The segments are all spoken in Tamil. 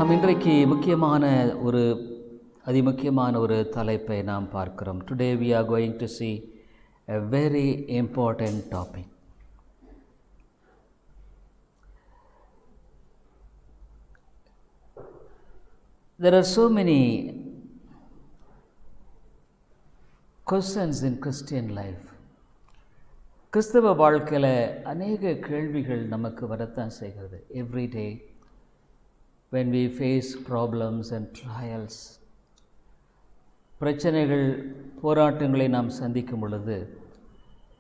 நாம் இன்றைக்கு அதிமுக்கியமான ஒரு தலைப்பை நாம் பார்க்கிறோம். Today we are going to see a very important topic. There are so many questions in Christian life. கிறிஸ்தவ வாழ்க்கையில் அநேக கேள்விகள் நமக்கு வரத்தான் செய்கிறது. Every day when we face problems and trials, பிரச்சனைகள் போராட்டங்களை நாம் சந்திக்கும் பொழுது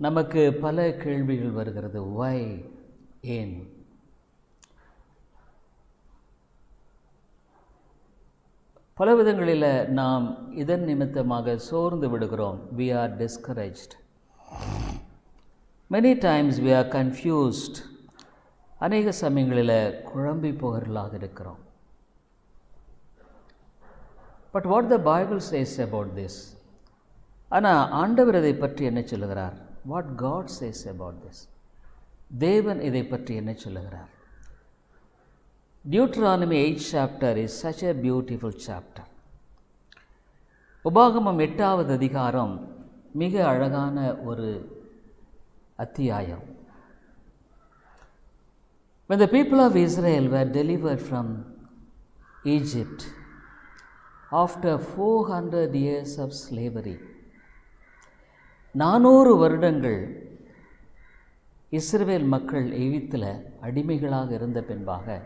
நமக்கு பல கேள்விகள் வருகிறது. Why? ஏன்? பல விதங்களில் நாம் இதன் நிமித்தமாக சோர்ந்து விடுகிறோம். We are discouraged. Many times we are confused. அநேக சமயங்களில் குழம்பி போகிறவர்களாக இருக்கிறோம். But what the Bible says about this? ஆனால் ஆண்டவர் இதை பற்றி என்ன சொல்லுகிறார்? What God says about this? தேவன் இதை பற்றி என்ன சொல்லுகிறார்? Deuteronomy 8th chapter is such a beautiful chapter. உபாகமம் 8வது அதிகாரம் மிக அழகான ஒரு அத்தியாயம். When the people of Israel were delivered from Egypt after 400 years of slavery, 400 வருடங்கள் இஸ்ரவேல் மக்கள் எகிப்தில் அடிமைகளாக இருந்த பின்பாக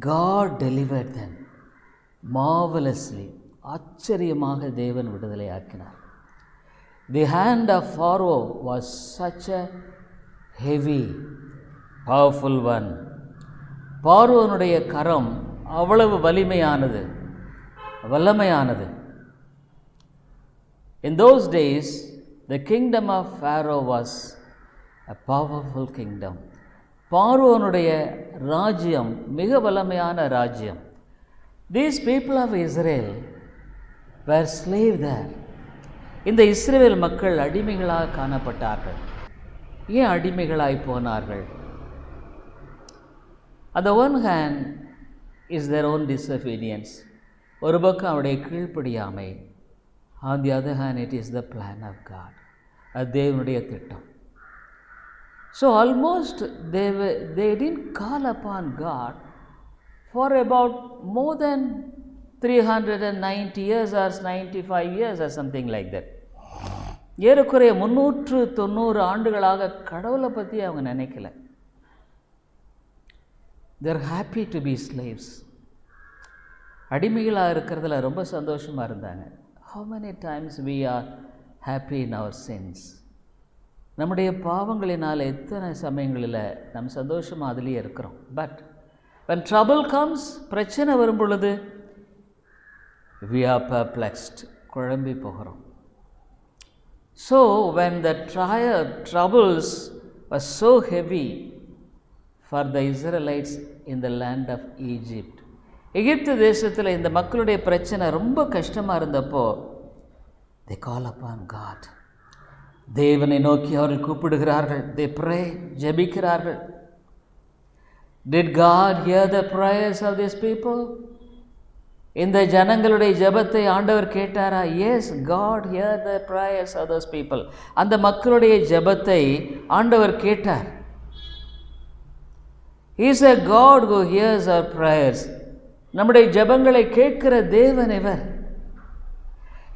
God delivered them marvelously. ஆச்சரியமாக தேவன் விடுதலை ஆக்கினார். The hand of Pharaoh was such a heavy, powerful one. பார்வோனுடைய கரம் அவ்வளவு வலிமையானது, வல்லமையானது. In those days, the kingdom of Pharaoh was a powerful kingdom. பார்வோனுடைய ராஜ்யம் மிக வல்லமையான ராஜ்யம். These people of Israel were slaves there. இந்த இஸ்ரவேல் மக்கள் அடிமைகளாக காணப்பட்டார்கள். ஏன் அடிமைகளாய் போனார்கள்? On the one hand is their own disobedience. ஒரு பக்கம் அவருடைய கீழ்ப்படியாமை. On the other hand it is the plan of God. அது தேவனுடைய திட்டம். So almost they didn't call upon God for about more than 390 years or 95 years or something like that. ஏறக்குறைய 390 ஆண்டுகளாக கடவுளை பற்றி அவங்க நினைக்கல. They're happy to be slaves. அடிமைகளாக இருக்கிறதுல ரொம்ப சந்தோஷமாக இருந்தாங்க. How many times we are happy in our sins? நம்முடைய பாவங்களினால் எத்தனை சமயங்களில் நம்ம சந்தோஷமாக அதிலேயே இருக்கிறோம். பட் when trouble comes, பிரச்சனை வரும் பொழுது we are perplexed, குழம்பி போகிறோம். So when the troubles were so heavy for the Israelites in the land of Egypt, எகிப்து தேசத்தில் இந்த மக்களுடைய பிரச்சனை ரொம்ப கஷ்டமாக இருந்தப்போ they call upon God. தேவனை நோக்கி அவர்கள் கூப்பிடுகிறார்கள். They pray, ஜெபிக்கிறார்கள். Did God hear the prayers of these people? இந்த ஜனங்களுடைய ஜெபத்தை ஆண்டவர் கேட்டாரா? Yes, God heard the prayers of those people. அந்த மக்களுடைய ஜெபத்தை ஆண்டவர் கேட்டார். He is a God who hears our prayers. நம்முடைய ஜெபங்களை கேட்கிற தேவன் இவர்.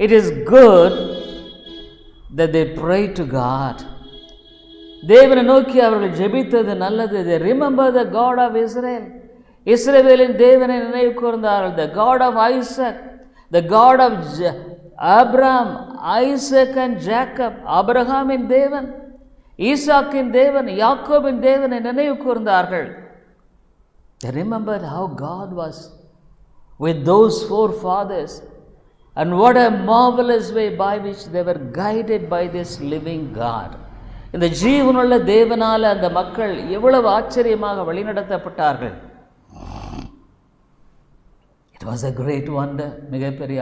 It is good that they pray to God. தேவனை நோக்கி அவர்கள் ஜெபித்தது நல்லது. They remember the God of Israel. இஸ்ரவேலின் தேவனை நினைவு கூர்ந்தார்கள். The God of Isaac, the God of Abraham, Isaac and Jacob. ஆபிரகாமின் தேவன், ஈசாக்கின் தேவன், யாக்கோபின் தேவனை நினைவு கூர்ந்தார்கள். They remembered how God was with those forefathers and what a marvelous way by which they were guided by this living God. இந்த ஜீவனுள்ள தேவனால் அந்த மக்கள் எவ்வளவு ஆச்சரியமாக வழிநடத்தப்பட்டார்கள். It was a great wonder. மிகப்பெரிய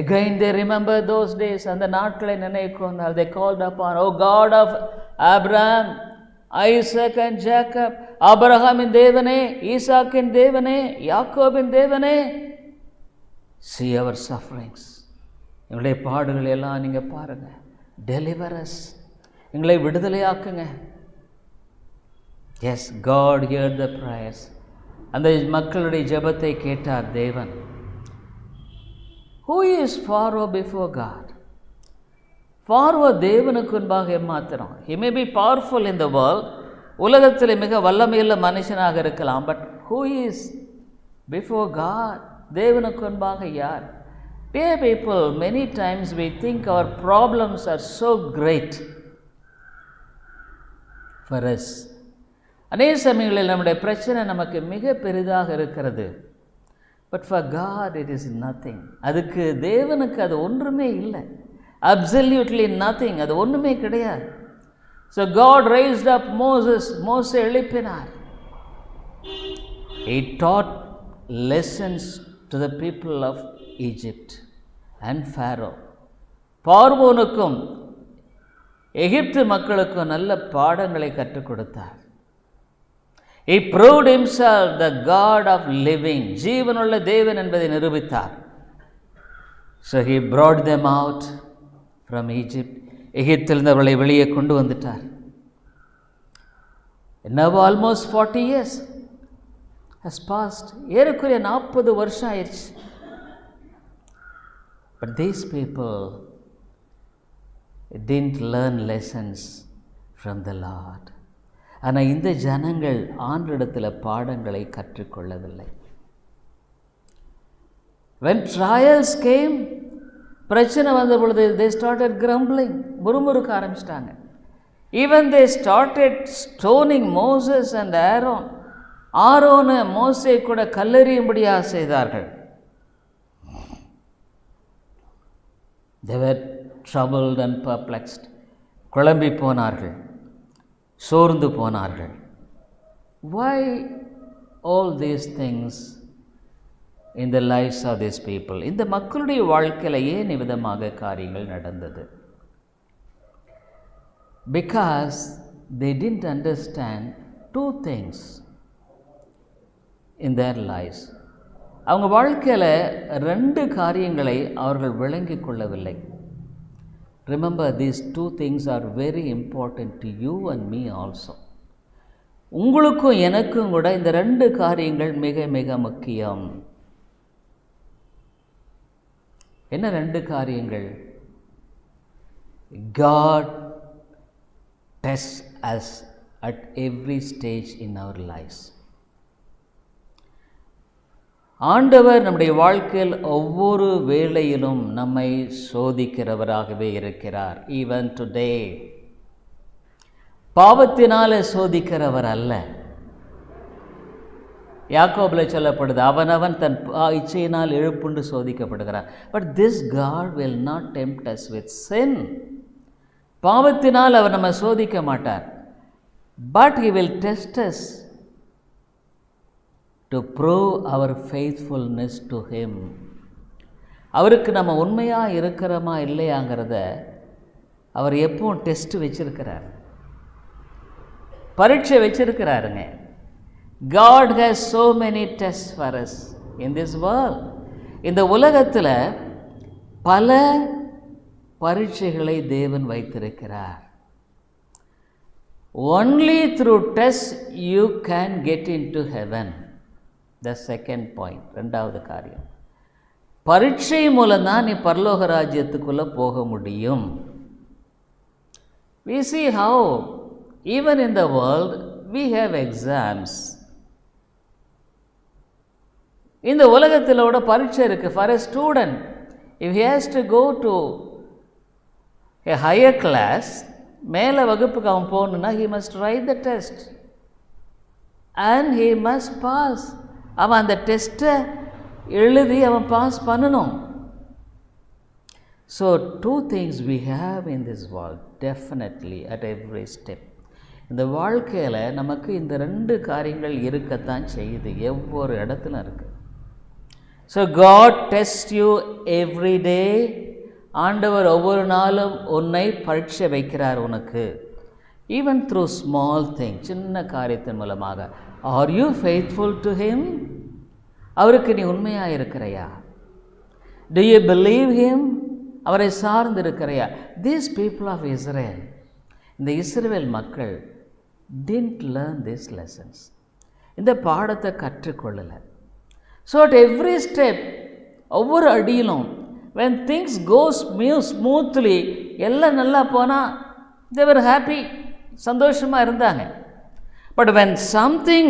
again they remember those days. அந்த நாட்களை நினைவு கூர்ந்தால் they called upon, O God of Abraham, Isaac and Jacob, ஆபிரகாமின் தேவனே, ஈசாக்கின் தேவனே, யாக்கோபின் தேவனே, see our sufferings. எங்களுடைய பாடுகளை எல்லாம் நீங்கள் பாருங்கள். Deliver us, எங்களை விடுதலையாக்குங்க. Yes, God heard the prayers. அந்த மக்களுடைய ஜெபத்தை கேட்டார் தேவன். Who is Pharaoh before God? Pharaoh தேவனுக்கு முன்பாக எம்மாத்திரம். He may be powerful in the world, உலகத்தில் மிக வல்லமையுள்ள மனுஷனாக இருக்கலாம். But who is before God? தேவனுக்கு முன்பாக யார்? Dear people, many times we think our problems are so great for us. அநேக சமயங்களில் நம்முடைய பிரச்சனை நமக்கு மிக பெரிதாக இருக்கிறது. But for God it is nothing. அதுக்கு தேவனுக்கு அது ஒன்றுமே இல்லை. Absolutely nothing. அது ஒன்றுமே கிடையாது. So God raised up Moses. மோசே எழுப்பினார். He taught lessons to the people of Egypt and Pharaoh. பார்வோனுக்கும் எகிப்து மக்களுக்கும் நல்ல பாடங்களை கற்றுக் கொடுத்தார். He proved himself the God of living. ஜீவனுள்ள தேவன் என்பதை நிரூபித்தார். So he brought them out from Egypt. எகிப்திலிருந்து அவர்களை வெளியே கொண்டு வந்துட்டார். Now almost 40 years has passed. ஏறக்குறைய 40 வருஷம் ஆயிடுச்சு. But these people didn't learn lessons from the Lord. ஆனால் இந்த ஜனங்கள் ஆண்டவரிடத்தில் பாடங்களை கற்றுக்கொள்ளவில்லை. When trials came, பிரச்சனை வந்த பொழுது they started grumbling. முறுமுறுக்க ஆரம்பிச்சிட்டாங்க. Even they started stoning Moses and Aaron. ஆரோனை மோசே கூட கல்லெறியும்படியாக செய்தார்கள். They were troubled and perplexed. குழம்பி போனார்கள், சோர்ந்து போனார்கள். Why all these things in the lives of these people? இந்த மக்களுடைய வாழ்க்கையில் ஏன் விதமாக காரியங்கள் நடந்தது? Because they didn't understand two things in their lives. அவங்க வாழ்க்கையில் 2 காரியங்களை அவர்கள் விளங்கி கொள்ளவில்லை. Remember, these 2 things are very important to you and me also. உங்களுக்கும் எனக்கும் கூட இந்த 2 காரியங்கள் மிக மிக முக்கியம். என்ன 2 காரியங்கள்? God tests us at every stage in our lives. ஆண்டவர் நம்முடைய வாழ்க்கையில் ஒவ்வொரு வேளையிலும் நம்மை சோதிக்கிறவராகவே இருக்கிறார். Even today. பாவத்தினால சோதிக்கிறவர் அல்ல. யாக்கோபில் சொல்லப்படுது, அவனவன் தன் இச்சையினால் எழுப்புண்டு சோதிக்கப்படுகிறார். But this God will not tempt us with sin. பாவத்தினால் அவர் நம்ம சோதிக்க மாட்டார். But He will test us to prove our faithfulness to Him. அவருக்கு நம்ம உண்மையாக இருக்கிறோமா இல்லையாங்கிறத அவர் எப்பவும் டெஸ்ட் வச்சிருக்கிறார், பரீட்சை வச்சிருக்கிறாருங்க. God has so many tests for us in this world. இந்த உலகத்தில் பல பரீட்சைகளை தேவன் வைத்திருக்கிறார். Only through tests you can get into heaven. The second point, 2வது காரியம், பரீட்சை மூலம்தான் நீ பரலோக ராஜ்யத்துக்குள்ளே போக முடியும். We see how even in the world we have exams. இந்த உலகத்திலோட பரீட்சை இருக்குது. For a student, if he has to go to a higher class, மேலே வகுப்புக்கு அவன் போகணுன்னா he must write the test and he must pass. அவன் அந்த டெஸ்ட்டை எழுதி அவன் பாஸ் பண்ணணும். So 2 things we have in this world definitely at every step. இந்த வாழ்க்கையில் நமக்கு இந்த 2 காரியங்கள் இருக்கத்தான் செய்யுது, ஒவ்வொரு இடத்துல இருக்குது. So God tests you every day. ஆண்டவர் ஒவ்வொரு நாளும் உன்னை பரீட்சை வைக்கிறார் உனக்கு. ஈவன் த்ரூ ஸ்மால் திங், சின்ன காரியத்தின் மூலமாக. Are you faithful to him? அவருக்கு நீ உண்மையாக இருக்கிறையா? Do you believe him? அவரை சார்ந்து இருக்கிறையா? தீஸ் பீப்புள் ஆஃப் இஸ்ரேல், இந்த இஸ்ரவேல் மக்கள் didn't learn these lessons. இந்த பாடத்தை கற்றுக்கொள்ளலை. ஸோ at every step, ஒவ்வொரு அடியிலும் when things go smoothly, எல்லாம் நல்லா போனால் they were happy, சந்தோஷமாக இருந்தாங்க. But when something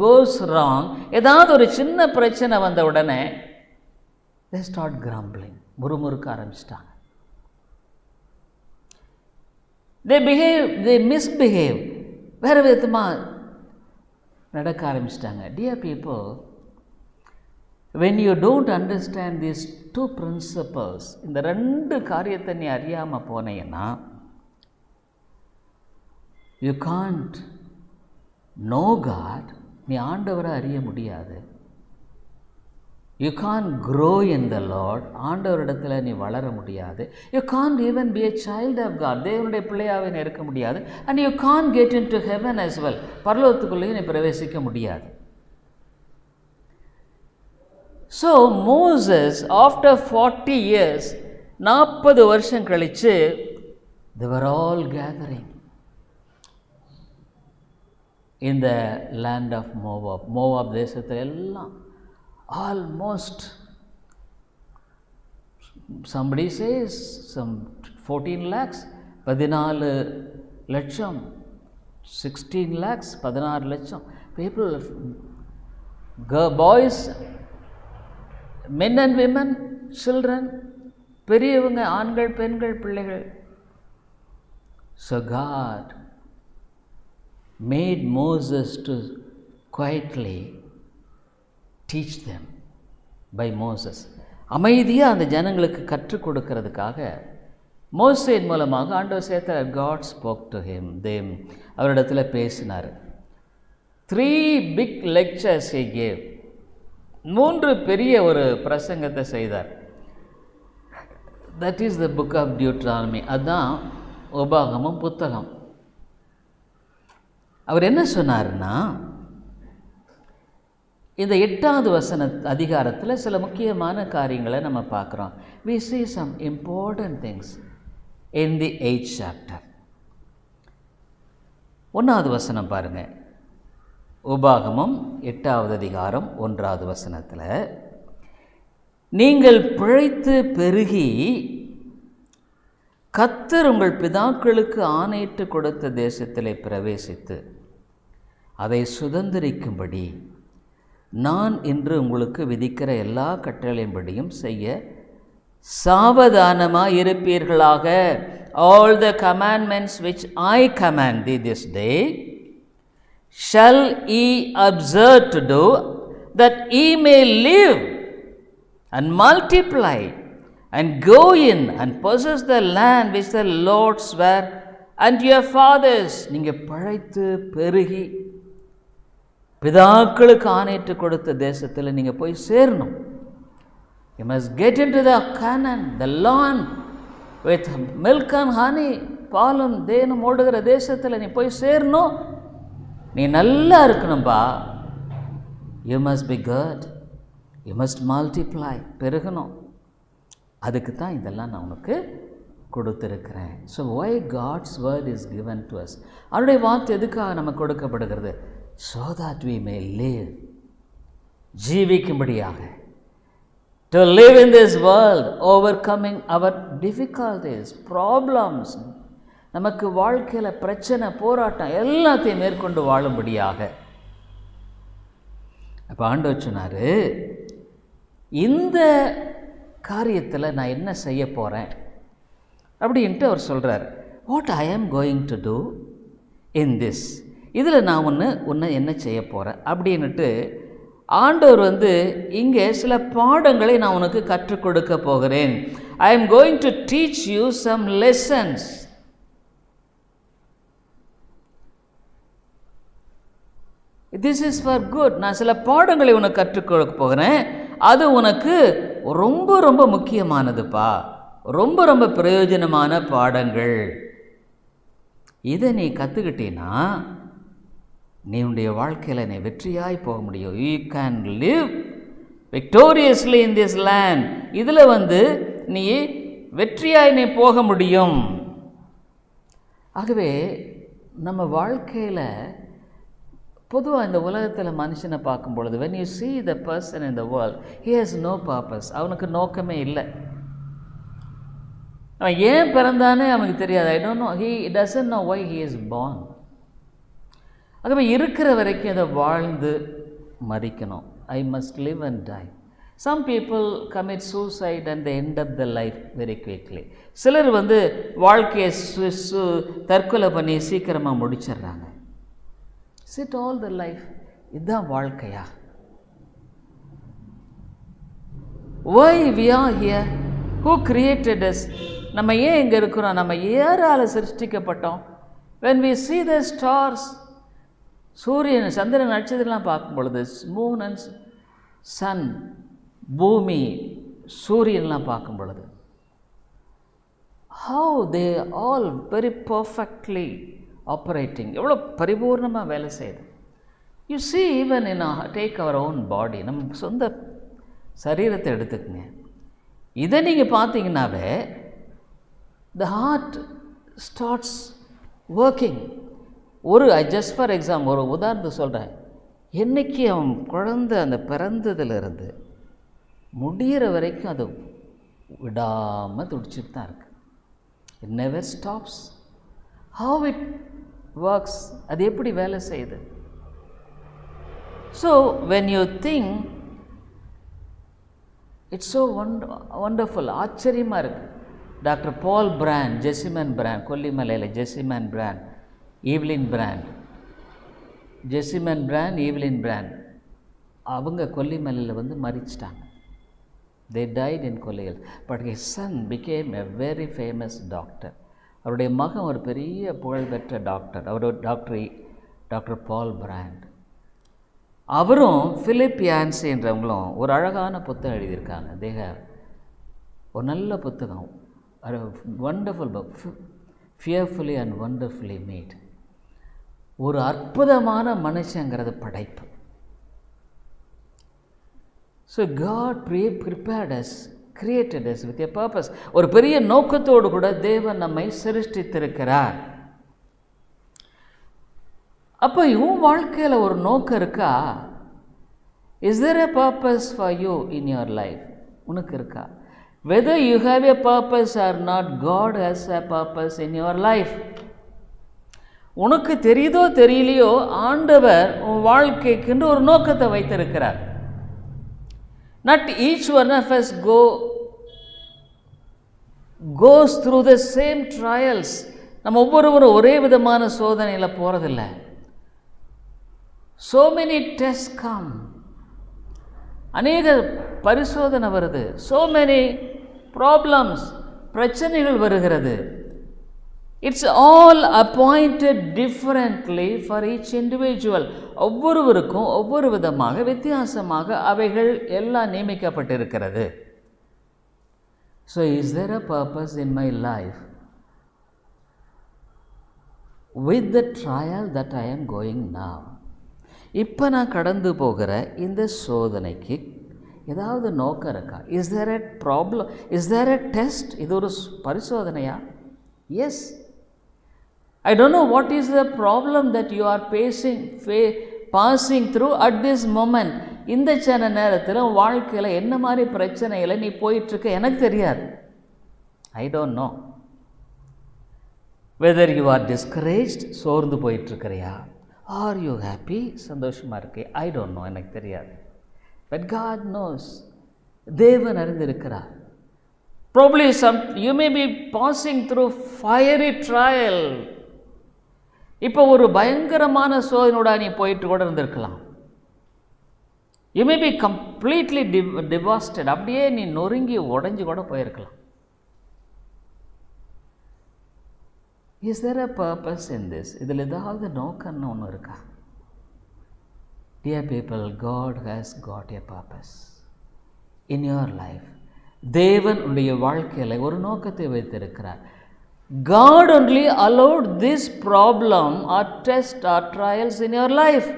goes wrong, ஏதாவது ஒரு சின்ன பிரச்சனை வந்த உடனே they start grumbling, முறுமுறுக்க ஆரம்பிச்சிட்டாங்க. they misbehave, வேறு விதமாக நடக்க ஆரம்பிச்சிட்டாங்க. Dear people, when you don't understand these two principles, இந்த ரெண்டு காரியத்தை நீ அறியாமல் போனீங்கன்னா you can't know God, நீ ஆண்டவரை அறிய முடியாது. You can't grow in the Lord, ஆண்டவரிடத்தில் நீ வளர முடியாது. You can't even be a child of God, தேவனுடைய பிள்ளையாவே நீ இருக்க முடியாது. And you can't get into heaven as well, பரலோகத்துக்குள்ளேயும் நீ பிரவேசிக்க முடியாது. So Moses, after 40 years, 40 வருஷம் கழித்து, they were all gathering in the land of Moab. Moab தேசத்தில் எல்லாம் almost, somebody says some 14 lakhs, 14 லட்சம், 16 lakhs, 16 லட்சம் people, boys, men and women, children, பெரியவங்க, ஆண்கள், பெண்கள், பிள்ளைகள். So God made Moses to quietly teach them by Moses. அமைதியாக அந்த ஜனங்களுக்கு கற்றுக் கொடுக்கிறதுக்காக மோசேயின் மூலமாக ஆண்டவர் சேர்த்தார். God spoke to him, them, அவரிடத்தில் பேசினார். 3 big lectures he gave, 3 பெரிய ஒரு பிரசங்கத்தை செய்தார். That is the book of Deuteronomy, அதுதான் உபாகமம் புத்தகம். அவர் என்ன சொன்னார்னா, இந்த 8வது வசன அதிகாரத்தில் சில முக்கியமான காரியங்களை நம்ம பார்க்குறோம். We see some important things in the 8th chapter. 1வது வசனம் பாருங்கள். உபாகமம் 8வது அதிகாரம் 1வது வசனத்தில், நீங்கள் பிழைத்து பெருகி கர்த்தர் உங்கள் பிதாக்களுக்கு ஆணையிட்டு கொடுத்த தேசத்திலே பிரவேசித்து அதை சுதந்திரிக்கும்படி நான் இன்று உங்களுக்கு விதிக்கிற எல்லா கட்டளையின்படியும் செய்ய சாவதானமாக இருப்பீர்களாக. All the commandments which I command thee this day shall ye observe to do, that ye may live and multiply and go in and possess the land which the Lord sware unto your fathers. நீங்கள் பிழைத்து பெருகி பிதாக்களுக்கு ஆணையிட்டு கொடுத்த தேசத்தில் நீங்கள் போய் சேரணும். You must get into the Canaan, the land with milk and honey, பாலும் தேனும் ஓடுகிற தேசத்தில் நீ போய் சேரணும். நீ நல்லா இருக்கணும்பா. You must be good, you must multiply, பெருகணும். அதுக்கு தான் இதெல்லாம் நான் உனக்கு கொடுத்துருக்கிறேன். So why God's word is given to us, அவருடைய வார்த்தை எதுக்காக நமக்கு கொடுக்கப்படுகிறது? So that we may live, ஜீவிக்கும்படியாக, to live in this world, overcoming our difficulties, problems. நமக்கு வாழ்க்கையில் பிரச்சனை, போராட்டம் எல்லாத்தையும் மேற்கொண்டு வாழும்படியாக. அப்போ ஆண்டவர் சொன்னார், இந்த காரியத்தில் நான் என்ன செய்ய போகிறேன் அப்படின்ட்டு அவர் சொல்கிறார். What I am going to do in this, இதில் நான் ஒன்று என்ன செய்ய போகிறேன் அப்படின்ட்டு ஆண்டவர் இங்கே சில பாடங்களை நான் உனக்கு கற்றுக் கொடுக்க போகிறேன். I am going to teach you some lessons. This is for good. நான் சில பாடங்களை உனக்கு கற்றுக் கொடுக்க போகிறேன். அது உனக்கு ரொம்ப ரொம்ப முக்கியமானதுப்பா, ரொம்ப ரொம்ப பிரயோஜனமான பாடங்கள். இதை நீ கற்றுக்கிட்டீன்னா நீ உன்னுடைய வாழ்க்கையில் நீ வெற்றியாய் போக முடியும். You can live victoriously in this land. இதில் நீ வெற்றியாய் நீ போக முடியும். ஆகவே நம்ம வாழ்க்கையில் பொதுவாக இந்த உலகத்தில் மனுஷனை பார்க்கும் பொழுது when you see the person in the world, he has no purpose. அவனுக்கு நோக்கமே இல்லை. அவன் ஏன் பிறந்தானே அவனுக்கு தெரியாது. I don't know, he doesn't know why he is born. ஆகவே இருக்கிற வரைக்கும் அதை வாழ்ந்து மறிக்கணும். I must live and die. Some people commit suicide and they end up their life very quickly. சிலர் வாழ்க்கையை தற்கொலை பண்ணி சீக்கிரமாக முடிச்சிடுறாங்க. Sit all the life. இதுதான் வாழ்க்கையா? Why we are here? Who created us? நம்ம ஏன் இங்கே இருக்கிறோம்? நம்ம யாரால சிருஷ்டிக்கப்பட்டோம்? When we see the stars, Suriyan Chandran நட்சத்திரம்லாம் பார்க்கும் பொழுது, மூன் அண்ட் சன், பூமி சூரியன்லாம் பார்க்கும் பொழுது, how they all very perfectly operating, எவ்வளோ பரிபூர்ணமாக வேலை செய்யுது. You see, even in take our own body, நம்ம சொந்த சரீரத்தை எடுத்துக்கங்க. இதை நீங்கள் பார்த்தீங்கன்னாவே the heart starts working. just for example, ஒரு உதாரணத்துக்கு சொல்கிறேன். என்னைக்கு அவன் குழந்தை அந்த பிறந்ததுலேருந்து முடிகிற வரைக்கும் அது விடாமல் துடிச்சிட்டு தான் இருக்கு. It never stops. How it works, அது எப்படி வேலை செய்யுது? So when you think, it's so wonderful, ஆச்சரியமாக இருக்குது. Doctor Paul Brand, Jesse Mann Brand, கொல்லிமலையில் Jesse Mann Brand, Evelyn Brand, Jesse Mann Brand, Evelyn Brand, அவங்க கொல்லிமலையில் மறிச்சிட்டாங்க. They died in Kolligal, but his son became a very famous doctor. அவருடைய மகன் ஒரு பெரிய புகழ்பெற்ற டாக்டர். அவரோட டாக்டர் பால் பிராண்ட். அவரும் ஃபிலிப் யான்சி என்றவங்களும் ஒரு அழகான புத்தகம் எழுதியிருக்காங்க. ஒரு நல்ல புத்தகம், wonderful book, fearfully and wonderfully made. ஒரு அற்புதமான மனுஷங்கிறது படைப்பு. So God prepared us, created us with a purpose. ஒரு பெரிய நோக்கத்தோடு கூட தேவன் நம்மை சிருஷ்டித்திருக்கிறார். அப்போ உன் வாழ்க்கையில் ஒரு நோக்கம் இருக்கா? Is there a purpose for you in your life? உனக்கு இருக்கா? Whether you have a purpose or not, God has a purpose in your life. உனக்கு தெரியுதோ தெரியலையோ, ஆண்டவர் உன் வாழ்க்கைக்கு ஒரு நோக்கத்தை வைத்திருக்கிறார். Not each one of us goes through the same trials. நம்ம ஒவ்வொருவரும் ஒரே விதமான சோதனையில் போகிறதில்ல. So many tests come. அநேக பரிசோதனை வருது. So many problems, பிரச்சனைகள் வருகிறது. It's all appointed differently for each individual. ஒவ்வொருவருக்கும் ஒவ்வொரு விதமாக வித்தியாசமாக அவைகள் எல்லாம் நியமிக்கப்பட்டிருக்கிறது. So is there a purpose in my life with the trial that I am going now? இப்போ நான் கடந்து போகிற இந்த சோதனைக்கு ஏதாவது நோக்கம் இருக்கா? Is there a problem? Is there a test? இது ஒரு பரிசோதனையா? Yes. I don't know what is the problem that you are passing through at this moment. இந்த சின்ன நேரத்தில் வாழ்க்கையில் என்ன மாதிரி பிரச்சனைகளை நீ போயிட்டுருக்க எனக்கு தெரியாது. I don't know. Whether you are discouraged, சோர்ந்து போயிட்டுருக்கிறியா? Are you happy? சந்தோஷமாக இருக்கே? I don't know, எனக்கு தெரியாது. But God knows. தேவன் அறிந்திருக்கிறார். Probably you may be passing through fiery trial. இப்போ ஒரு பயங்கரமான சோதனையோட நீ போயிட்டு கூட இருந்திருக்கலாம். You may be completely devastated. அப்படியே நீ நொறுங்கி உடைஞ்சு கூட போயிருக்கலாம். Is there a purpose in this? இதில் ஏதாவது நோக்கம்னு ஒன்று இருக்கா? Dear people, God has got a purpose in your life. தேவன் உடைய வாழ்க்கையில் ஒரு நோக்கத்தை வைத்திருக்கிறார். God only allowed this problem or test or trials in your life.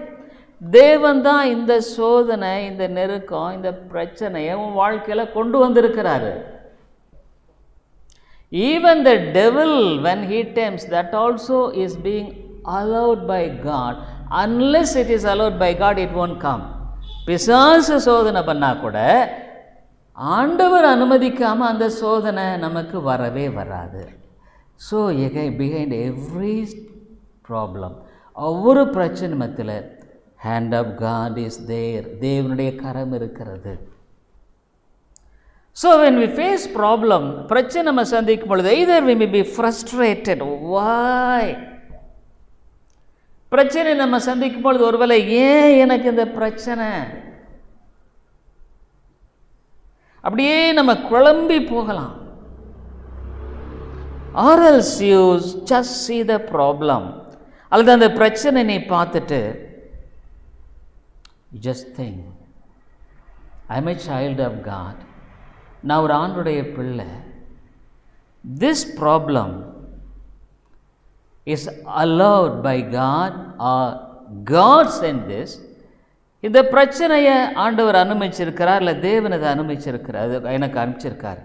தேவன் தான் இந்த சோதனை, இந்த நெருக்கம், இந்த பிரச்சனையை உன் வாழ்க்கையில் கொண்டு வந்திருக்கிறாரு. Even the devil, when he tempts, that also is being allowed by God. Unless it is allowed by God, it won't come. பிசாசு சோதனை பண்ணால் கூட ஆண்டவர் அனுமதிக்காமல் அந்த சோதனை நமக்கு வரவே வராது. ஸோ பிஹைண்ட் எவ்ரி ப்ராப்ளம், ஒவ்வொரு பிரச்சனை மத்தியில் hand of God is there, தேவனுடைய கரம் இருக்கிறது. So when we face problem, பிரச்சனை நம்ம சந்திக்கும் பொழுது either we may be frustrated. Why? பிரச்சனை நம்ம சந்திக்கும் பொழுது ஒருவேளை ஏன் எனக்கு இந்த பிரச்சனை, அப்படியே நம்ம குழம்பி போகலாம். Or else you just see the problem, அல்லது அந்த பிரச்சனை நீ பார்த்துட்டு you just think, I am a child of God, நான் ஒரு ஆண்டுடைய பிள்ளை. This problem is allowed by God or God sent this. இந்த பிரச்சனையை ஆண்டவர் அனுமதிச்சிருக்கிறார், இல்லை தேவன் அதை அனுமதிச்சிருக்கிறார், எனக்கு அனுப்பிச்சிருக்கார்.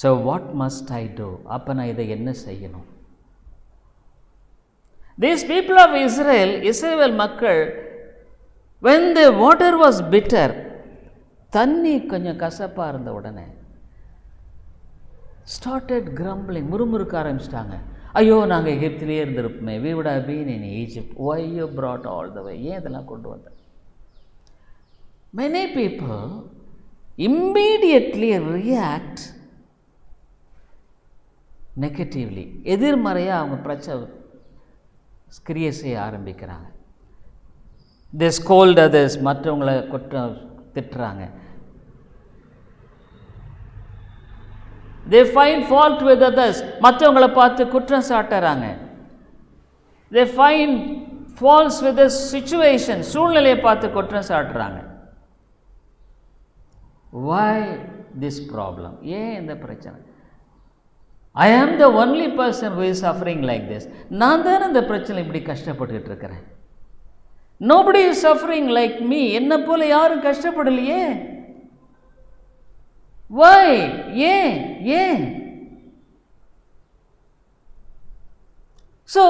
So what must I do? அப்போ நான் இதை என்ன செய்யணும்? These people of Israel, இஸ்ரவேல் மக்கள், when the water was bitter, தண்ணி கொஞ்சம் கசப்பாக இருந்த உடனே started grumbling, முறுமுறுக்க ஆரம்பிச்சிட்டாங்க. ஐயோ, நாங்கள் எகிப்திலே இருந்திருப்போமே, we would have been in Egypt, why you brought all the way, ஏன் இதெல்லாம் கொண்டு வந்த? Many people immediately react negatively, எதிர்மறையாக அவங்க பிரச்சனை கிரியை செய்ய ஆரம்பிக்கிறாங்க. they scold others, மற்றவங்களை குற்றம் திட்டுறாங்க. they find fault with others, மற்றவங்களை பார்த்து குற்றம் சாட்டுறாங்க. they find faults with the situation, சூழ்நிலையை பார்த்து குற்றம் சாட்டுறாங்க. why this problem? ஏன் இந்த பிரச்சனை? I am the only person who is suffering like this. நான் தான் இந்த பிரச்சனை இப்படி கஷ்டப்பட்டுக்கிட்டு இருக்கிறேன். Nobody is suffering like me. என்னை போல யாரும் கஷ்டப்படலையே. Why? ஏன்? So,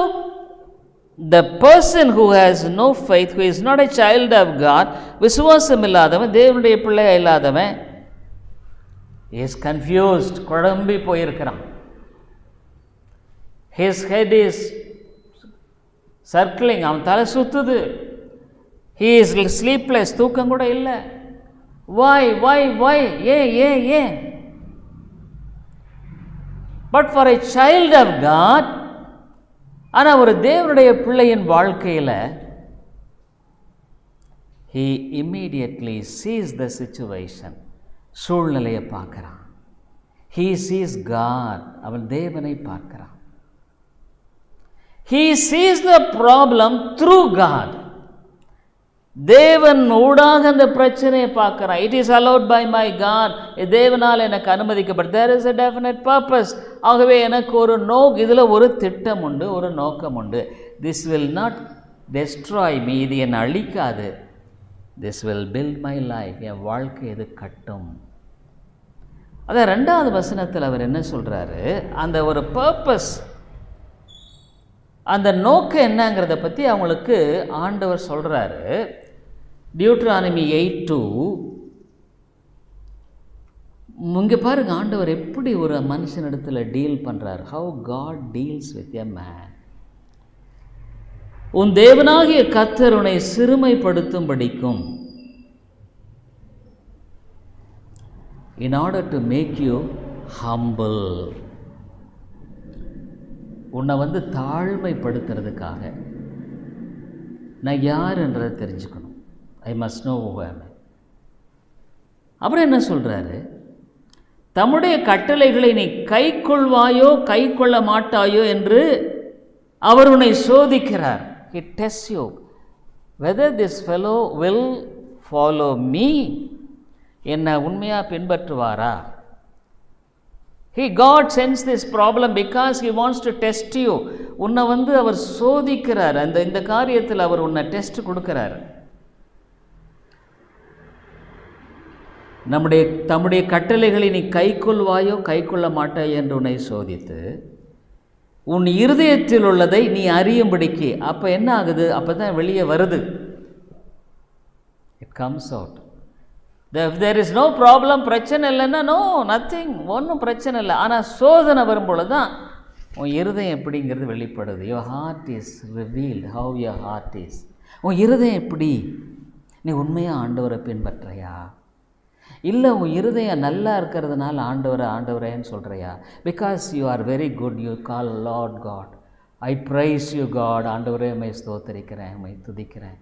the person who has no faith, who is not a child of God, விசுவாசம் இல்லாதவன், தேவனுடைய பிள்ளை இல்லாதவன், is confused, குழம்பி போயிருக்கிறான். His head is circling, அவன் தலை சுத்துது. He is sleepless, தூக்கம் கூட இல்லை. Why? ஏன்? But for a child of God, ஆனால் ஒரு தேவனுடைய பிள்ளையின் வாழ்க்கையில் he immediately sees the situation, சூழ்நிலையை பார்க்குறான். He sees God, அவன் தேவனை பார்க்கிறான். He sees the problem through God. தேவன் ஊடாக அந்த பிரச்சனையை பார்க்கிறான். It is allowed by my God. தேவனால் எனக்கு அனுமதிக்கப்படும். There is a definite purpose. ஆகவே எனக்கு ஒரு இதில் ஒரு திட்டம் உண்டு, ஒரு நோக்கம் உண்டு. This will not destroy me. இது என்னை அழிக்காது. This will build my life. என் வாழ்க்கை இது கட்டும். அதான் 2வது வசனத்தில் அவர் என்ன சொல்கிறாரு, அந்த ஒரு பர்பஸ், அந்த நோக்கம் என்னங்கிறத பற்றி அவங்களுக்கு ஆண்டவர் சொல்கிறாரு. டியூட்ரானமி 8:2, இங்கே பாருங்க ஆண்டவர் எப்படி ஒரு மனுஷனிடத்தில் டீல் பண்ணுறார். How God deals with a man. உன் தேவனாகிய கர்த்தர் உன்னை சிறுமைப்படுத்தும்படிக்கும், in order to make you humble, உன்னை தாழ்மைப்படுத்துறதுக்காக, நான் யார் என்றதை தெரிஞ்சுக்கணும். I must know who I am. அப்புறம் என்ன சொல்கிறாரு, தம்முடைய கட்டளைகளை நீ கை கொள்வாயோ கை கொள்ள மாட்டாயோ என்று அவர் உன்னை சோதிக்கிறார். He tests you whether this fellow will follow me, என்னை உண்மையாக பின்பற்றுவாரா. God sends this problem because He wants to test you. உன்னை அவர் சோதிக்கிறார். இந்த காரியத்தில் அவர் உன்னை டெஸ்ட் கொடுக்கிறார். தம்முடைய கட்டளைகளை நீ கைக்கொள்வாயோ கைக்கொள்ள மாட்டாயோ என்று உன்னை சோதித்து உன் இருதயத்தில் உள்ளதை நீ அறியும்படிக்கு. அப்போ என்ன ஆகுது? அப்போ தான் வெளியே வருது. It comes out. There is no problem, பிரச்சனை இல்லைன்னா நோ நத்திங், ஒன்றும் பிரச்சனை இல்லை. ஆனால் சோதனை வரும்பொழுது தான் உன் இருதயம் எப்படிங்கிறது வெளிப்படுது. Your heart is revealed how your heart is. உன் இருதயம் எப்படி? நீ உண்மையாக ஆண்டவரை பின்பற்றையா? இல்லை உன் இருதயம் நல்லா இருக்கிறதுனால ஆண்டவரேன்னு சொல்கிறியா? Because you are very good, you call lord God, I praise you God. ஆண்டவரே உம்மை ஸ்தோத்தரிக்கிறேன், உம்மை துதிக்கிறேன்.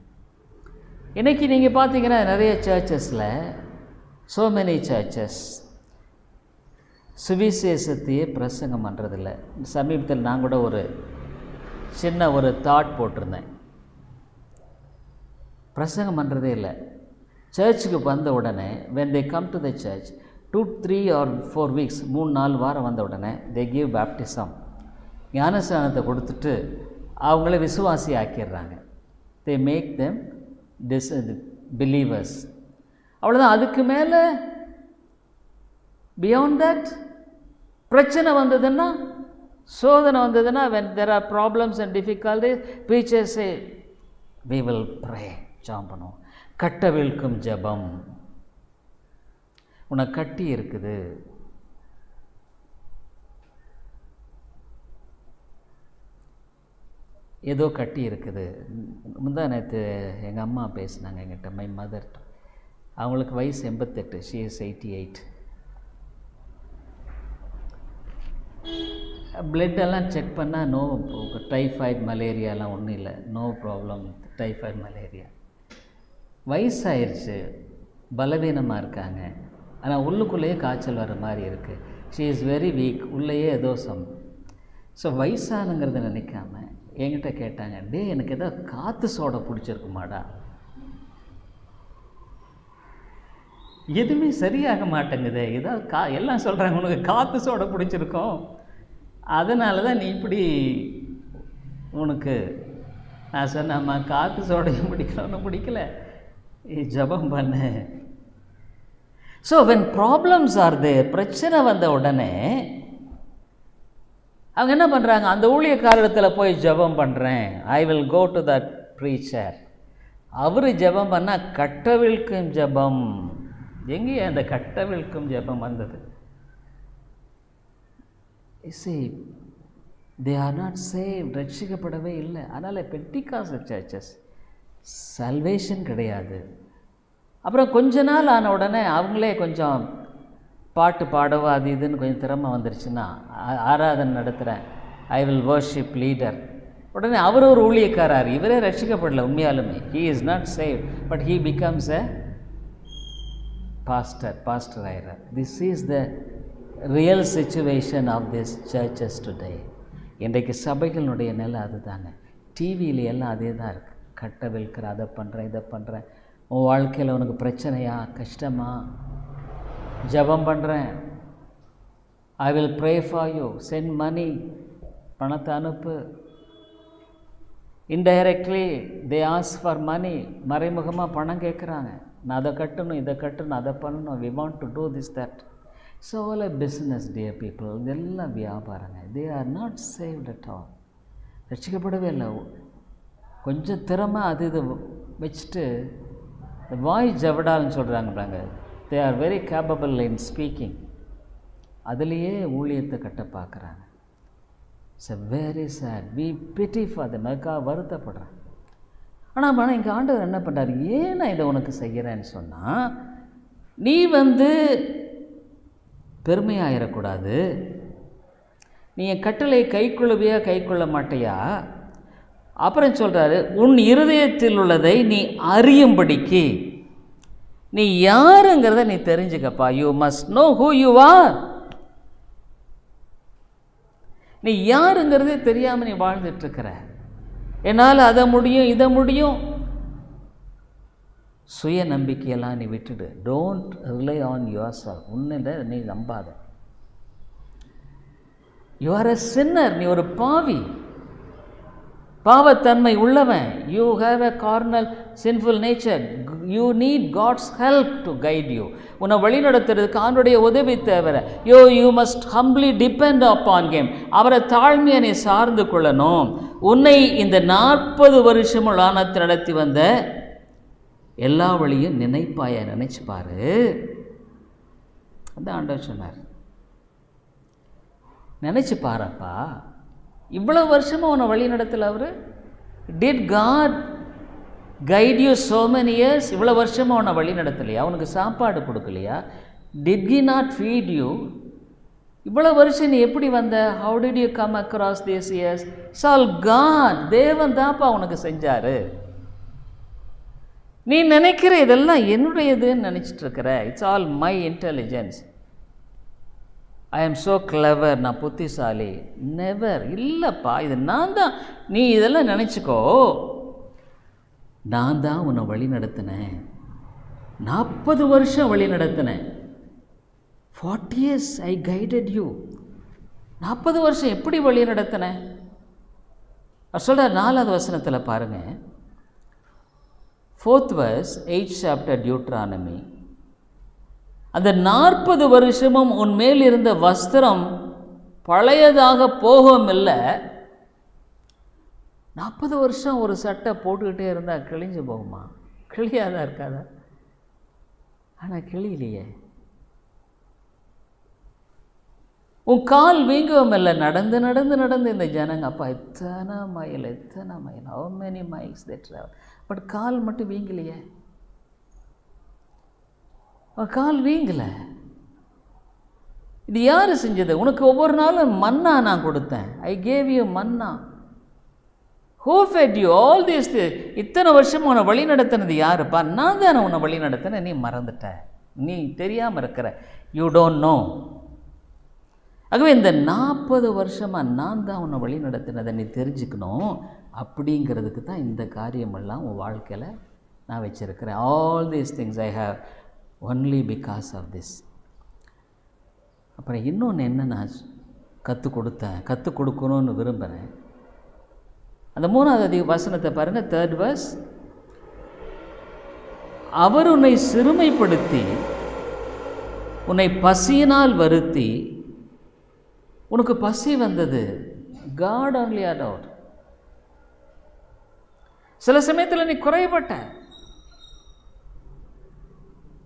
இன்றைக்கி நீங்கள் பார்த்தீங்கன்னா நிறைய சர்ச்சஸில் ஸோ மெனி சர்ச்சஸ் சுவிசேஷத்தையே பிரசங்கம் பண்ணுறதில்ல. சமீபத்தில் நான் கூட ஒரு சின்ன தாட் போட்டிருந்தேன். பிரசங்கம் பண்ணுறதே இல்லை. சர்ச்சுக்கு வந்த உடனே when they come to the church 2, 3 or 4 weeks 3-4 வாரம் வந்த உடனே they give baptism, ஞானஸ்நானத்தை கொடுத்துட்டு அவங்கள விசுவாசி ஆக்கிடுறாங்க. they make them believers. அவ்வளோதான். அதுக்கு மேலே beyond that பிரச்சனை வந்ததுன்னா, சோதனை வந்ததுன்னா, when there are problems and difficulties, preachers say we will pray, ஜெபம் பண்ணுவோம். கட்டவிழ்க்கும் ஜெபம். உனக்கு கட்டி இருக்குது, ஏதோ கட்டி இருக்குது. முந்தா நேற்று எங்கள் அம்மா பேசினாங்க என்கிட்ட, மை மதர். அவங்களுக்கு வயசு 88, she is 88. பிளட்டெல்லாம் செக் பண்ணால் நோ டைஃபாய்டு மலேரியாலாம் ஒன்றும் இல்லை, நோ ப்ராப்ளம் டைஃபாய்டு மலேரியா. வயசாயிருச்சு, பலவீனமாக இருக்காங்க, ஆனால் உள்ளுக்குள்ளேயே காய்ச்சல் வர மாதிரி இருக்குது. ஷீ இஸ் வெரி வீக், உள்ளேயே ஏதோ ஸோ வயசானுங்கிறத நினைக்காம என்கிட்ட கேட்டாங்க, டே எனக்கு எதாவது காற்று சோடை பிடிச்சிருக்குமாடா? எதுவுமே சரியாக மாட்டேங்குது, ஏதாவது எல்லாம் சொல்கிறாங்க உனக்கு காற்று சோடை பிடிச்சிருக்கோம், அதனால தான் நீ இப்படி உனக்கு. நான் சொன்னம்மா, காற்று சோடையும் பிடிக்கல, பிடிக்கல, ஜபம் பண்ணு. So when problems are there, பிரச்சனை வந்த உடனே அவங்க என்ன பண்ணுறாங்க? அந்த ஊழியக்காரத்தில் போய் ஜபம் பண்ணுறேன், I will go to that preacher. அவர் ஜபம் பண்ணால் கட்டவிழ்க்கும் ஜபம். எங்கேயே அந்த கட்டவிழ்க்கும் ஜபம் வந்தது? See, they are not saved, ரட்சிக்கப்படவே இல்லை. அதனால் பெண்டிகாஸ்டல் சர்ச்சஸ் சல்வேஷன் கிடையாது. அப்புறம் கொஞ்ச நாள் ஆன உடனே அவங்களே கொஞ்சம் பாட்டு பாடவோ அது இதுன்னு கொஞ்சம் திறமை வந்துருச்சுன்னா, ஆராதனை நடத்துகிறேன், ஐ வில் வர்ஷிப் லீடர், உடனே அவர் ஒரு ஊழியக்காரர். இவரே ரட்சிக்கப்படலை உண்மையாலுமே, he is not save, but he becomes a pastor ஆயிடுறார். This is the real situation of this churches today. இன்றைக்கு சபைகளுடைய நிலை அதுதாங்க. டிவியில் எல்லாம் அதே தான் இருக்குது. கட்டை வில்கிற, அதை பண்ணுறேன், இதை பண்ணுறேன். உன் வாழ்க்கையில் உனக்கு பிரச்சனையா, கஷ்டமா, ஜபம் பண்ணுறேன், I will pray for you, send money, பணத்தை அனுப்பு. Indirectly they ask for money, மறைமுகமாக பணம் கேட்குறாங்க. நான் அதை கட்டணும், இதை கட்டணும், அதை பண்ணணும், we want to do this that. So all a business dear people. இதெல்லாம் வியாபாரங்க. They are not saved at all. ரட்சிக்கப்படவே இல்லை. கொஞ்சம் திறமை அது இது வச்சுட்டு வாய் ஜவடால்னு சொல்கிறாங்க. They are very capable in speaking. அதுலேயே ஊழியத்தை கட்ட பார்க்குறாங்க. It's a very sad. We pity for them. அதுக்காக வருத்தப்படுறேன். ஆனால் இங்கே ஆண்டவர் என்ன பண்ணுறாரு? ஏன் நான் இதை உனக்கு செய்கிறேன்னு சொன்னால், நீ பெருமையாயிடக்கூடாது. நீ என் கட்டளை கைக்கொள்ளுவியா கைக்கொள்ள மாட்டியா? அப்புறம் சொல்கிறாரு, உன் இருதயத்தில் உள்ளதை நீ அறியும்படிக்கு. நீ யாருங்கிறத நீ தெரிஞ்சுக்கப்பா. You must know who you are. நீ யாருங்கிறதே தெரியாமல் நீ வாழ்ந்துட்டுருக்கிற. என்னால் அதை முடியும், இதை முடியும். சுய நம்பிக்கையெல்லாம் நீ விட்டுடு. Don't rely on your self. உன்னில் நீ நம்பாத. யூ ஆர் எ சின்னர், நீ ஒரு பாவி, பாவத்தன்மை உள்ளவன். You have a carnal sinful nature. You need God's help to guide you. உன்னை வழிநடத்துறதுக்கு அவனுடைய உதவி தேவை. You must humbly depend upon him. அவரை தாழ்மையை நீ சார்ந்து கொள்ளணும். உன்னை இந்த 40 வருஷம் லானத்து நடத்தி வந்த எல்லா வழியும் நினைப்பாய, நினைச்சு பாரு. அந்த ஆண்டவர் சொன்னார், நினைச்சு பாருப்பா, இவ்வளவு வருஷமாக உன்னை வழி நடத்தல அவர்? Did God guide you so many years? இவ்வளோ வருஷமாக உன்னை வழி நடத்தலையா? உனக்கு சாப்பாடு கொடுக்கலையா? Did he not feed you? இவ்வளோ வருஷம் நீ எப்படி வந்த? how did you come across these years? It's all God. தேவன் தான்ப்பா உனக்கு செஞ்சாரு. நீ நினைக்கிற இதெல்லாம் என்னுடையதுன்னு நினச்சிட்டு இருக்கிற. It's all my intelligence. I am so clever, நான் புத்திசாலி. நெவர். இல்லைப்பா, இது நான் தான். நீ இதெல்லாம் நினச்சிக்கோ, நான் தான் உன்னை வழி நடத்தினேன். 40 வருஷம் வழி நடத்தினேன். 40 years I guided you. 40 வருஷம் எப்படி வழி நடத்தினேன்? சொல்கிற 4வது வசனத்தில் பாருங்கள், 4th verse 8th chapter Deuteronomy. அந்த 40 வருஷமும் உன்மேல் இருந்த வஸ்திரம் பழையதாக போகவும் இல்லை. 40 வருஷம் ஒரு சட்டை போட்டுக்கிட்டே இருந்தால் கிழிஞ்சு போகுமா? கிழியாதான் இருக்காதா? ஆனால் கிழியிலையே. உன் கால் வீங்கவும் இல்லை. நடந்து நடந்து நடந்து இந்த ஜனங்க, அப்பா எத்தனை mile how many miles they travel, but கால் மட்டும் வீங்கலையே. கால் வீங்கலை. இது யார் செஞ்சது? உனக்கு ஒவ்வொரு நாளும் மன்னா நான் கொடுத்தேன். I gave you Manna. Who fed you all these? இத்தனை வருஷம் உன்னை வழி நடத்தினது யாருப்பா? நான் தானே உன்னை வழி நடத்தினேன். நீ மறந்துட்ட, நீ தெரியாமல் இருக்கிற. You don't no. ஆகவே இந்த 40 வருஷமாக நான் தான் உன்னை வழி நடத்தினதை நீ தெரிஞ்சுக்கணும். அப்படிங்கிறதுக்கு தான் இந்த காரியமெல்லாம் உன் வாழ்க்கையில் நான் வச்சுருக்கிறேன். All these things I have only because of this. அப்புறம் இன்னொன்று என்ன நான் கற்றுக் கொடுக்கணும்னு விரும்புகிறேன். அந்த 3வது வசனத்தை பாருங்கள், 3rd verse. அவர் உன்னை சிறுமைப்படுத்தி உன்னை பசியினால் வருத்தி. உனக்கு பசி வந்தது. God only allowed. சில சமயத்தில் நீ குறைபட்ட.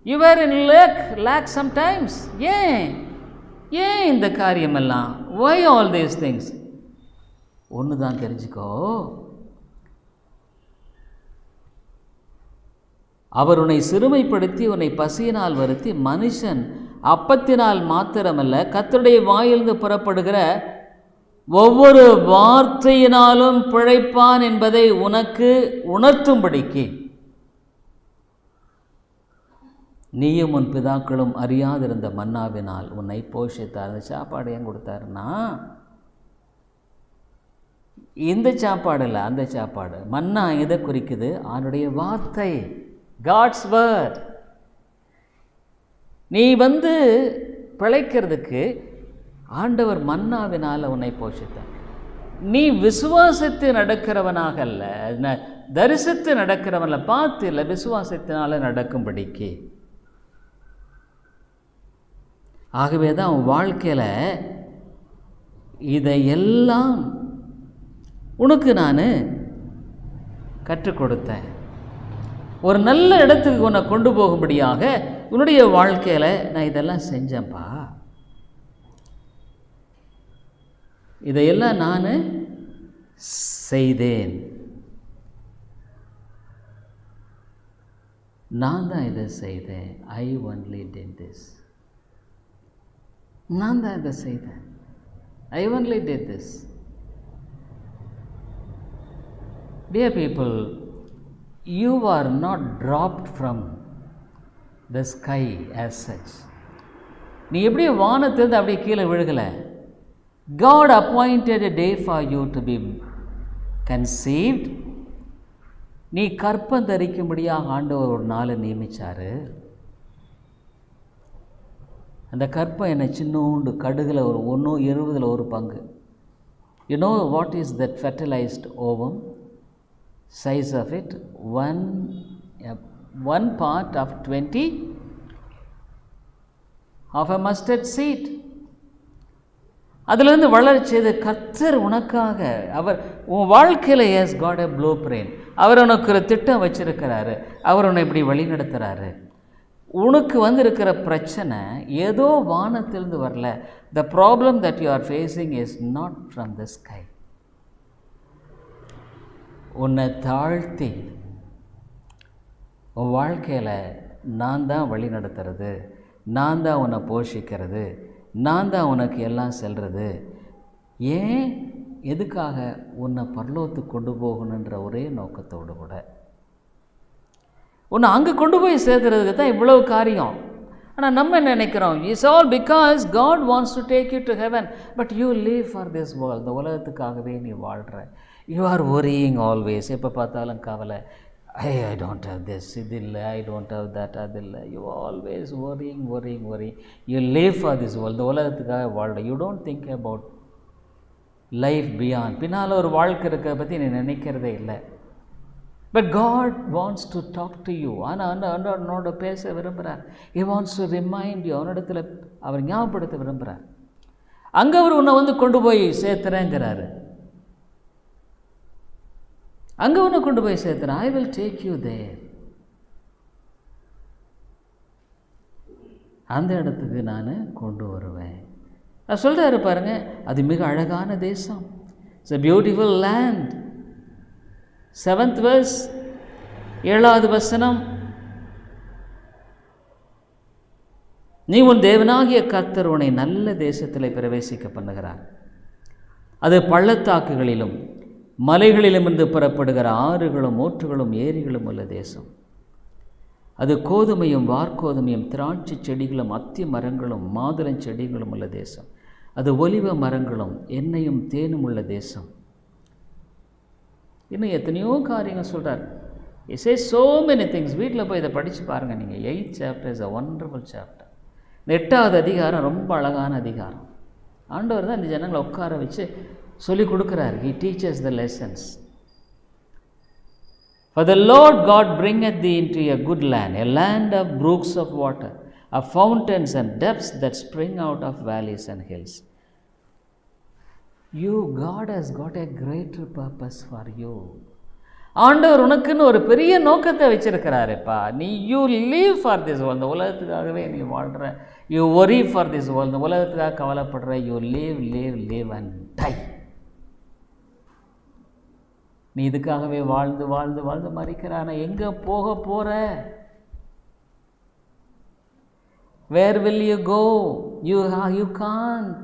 You were in lack sometimes. ஏன் இந்த காரியமெல்லாம்? Why all these things? ஒன்று தான் தெரிஞ்சுக்கோ, அவர் உன்னை சிறுமைப்படுத்தி உன்னை பசியினால் வருத்தி. மனுஷன் அப்பத்தினால் மாத்திரமல்ல, கர்த்தருடைய வாயிலிருந்து புறப்படுகிற ஒவ்வொரு வார்த்தையினாலும் பிழைப்பான் என்பதை உனக்கு உணர்த்தும்படிக்கு நீயும் உன் பிதாக்களும் அறியாதிருந்த மன்னாவினால் உன்னை போஷித்தார். அந்த சாப்பாடு ஏன் கொடுத்தாருன்னா, இந்த சாப்பாடு இல்லை, அந்த சாப்பாடு. மன்னா எதை குறிக்குது? அவனுடைய வார்த்தை, காட்ஸ் வேர்ட். நீ பிழைக்கிறதுக்கு ஆண்டவர் மன்னாவினால் உன்னை போஷித்தார். நீ விசுவாசத்து நடக்கிறவனாக அல்ல, தரிசித்து நடக்கிறவன்ல, பார்த்து இல்லை, விசுவாசத்தினால நடக்கும்படிக்கு. ஆகவே தான் உன் வாழ்க்கையில் இதையெல்லாம் உனக்கு நான் கற்றுக் கொடுத்தேன். ஒரு நல்ல இடத்துக்கு உன்னை கொண்டு போகும்படியாக உன்னுடைய வாழ்க்கையில் நான் இதெல்லாம் செஞ்சேன்ப்பா. இதையெல்லாம் நான் செய்தேன். நான் தான் இதை செய்தேன். I only did this. நான் தான் இதை செய்தேன். I only did this. Dear people, you are not dropped from the sky as such. நீ எப்படியே வானத்திலிருந்து அப்படியே கீழே விழுகலை. God appointed a day for you to be conceived. நீ கற்பம் தரிக்கும்படியாக ஆண்டவர் ஒரு நாளை நியமித்தார். அந்த கற்பம் என்ன சின்னோண்டு கடுகில் ஒரு 1/20 ஒரு பங்கு. You know what is that fertilized ovum? Size of it, one part of 20 of a mustard seed. அதிலிருந்து வளர்ச்சியது கர்த்தர் உனக்காக. அவர் உன் வாழ்க்கையில் has got a blueprint. அவர் உனக்கு ஒரு திட்டம் வச்சிருக்கிறாரு. அவர் உன்னை இப்படி வழி நடத்துகிறாரு. உனக்கு இருக்கிற பிரச்சனை ஏதோ வானத்திலிருந்து வரல. The problem that you are facing is not from the sky. உன்னை தாழ்த்தி உன் வாழ்க்கையில் நான் தான் வழி நடத்துறது, நான் தான் உன்னை போஷிக்கிறது, நான் தான் உனக்கு எல்லாம் செல்வது. ஏன் எதுக்காக? உன்னை பரலோகத்துக்கு கொண்டு போகணுன்ற ஒரே நோக்கத்தோடு கூட. உன்னை அங்கே கொண்டு போய் சேர்த்துறதுக்கு தான் இவ்வளவு காரியம். ஆனால் நம்ம என்ன நினைக்கிறோம்? It's all because God wants to take you to heaven, but you live for this world. இந்த உலகத்துக்காகவே நீ வாழ்கிற. You are worrying always. எப்போ பார்த்தாலும் கவலை. ஐ டோன்ட் ஹவ் திஸ், இது இல்லை, ஐ டோன்ட் ஹவ் தட், அது இல்லை. You always worrying. You live for this world. இந்த உலகத்துக்காக வாழ்கிற. You don't think about life beyond. பின்னால் ஒரு வாழ்க்கை இருக்கிறத பற்றி நீ நினைக்கிறதே இல்லை. But God wants to talk to you. அவனோட பேச விரும்புகிறார். He wants to remind you. அவனிடத்தில் அவர் ஞாபகப்படுத்த விரும்புகிறார். அங்கே அவர் உன்னை கொண்டு போய் சேர்த்துறேங்கிறாரு. அங்கே உன்னை கொண்டு போய் சேர்த்துறேன். I will take you there. அந்த இடத்துக்கு நான் கொண்டு வருவேன். அது சொல்கிறாரு பாருங்க. அது மிக அழகான தேசம். It's a beautiful land. 7th verse, 7வது வசனம். நீ உன் தேவனாகிய கர்த்தர் உன்னை நல்ல தேசத்தில் பிரவேசிக்க பண்ணுகிறார். அது பள்ளத்தாக்குகளிலும் மலைகளிலும் இருந்து புறப்படுகிற ஆறுகளும் ஊற்றுகளும் ஏரிகளும் உள்ள தேசம். அது கோதுமையும் வார்கோதுமையும் திராட்சை செடிகளும் அத்தி மரங்களும் மாதுளம் செடிகளும் உள்ள தேசம். அது ஒலிவ மரங்களும் எண்ணெயும் தேனும் உள்ள தேசம். இன்னும் எத்தனையோ காரியங்கள் சொல்கிறார். It chase so many things. வீட்டில் போய் இதை படித்து பாருங்கள் நீங்கள். 8th chapter is a wonderful chapter. 8வது அதிகாரம் ரொம்ப அழகான அதிகாரம். ஆண்டவர் தான் இந்த ஜனங்களை உட்கார வச்சு சொல்லி கொடுக்குறார். He teaches the lessons. For the Lord God bringeth thee into a good land, a land of brooks of water, of fountains and depths that spring out of valleys and hills. God has got a greater purpose for you. ஆண்டவர் உனக்குன்னு ஒரு பெரிய நோக்கத்தை வச்சிருக்கிறாருப்பா. நீ you live for this world. இந்த உலகத்துக்காகவே நீ வாழ்கிற. You worry for this world. இந்த உலகத்துக்காக கவலைப்படுற. You live and die. நீ இதுக்காகவே வாழ்ந்து மறிக்கிறான. எங்கே போக போகிற? Where will you go? You can't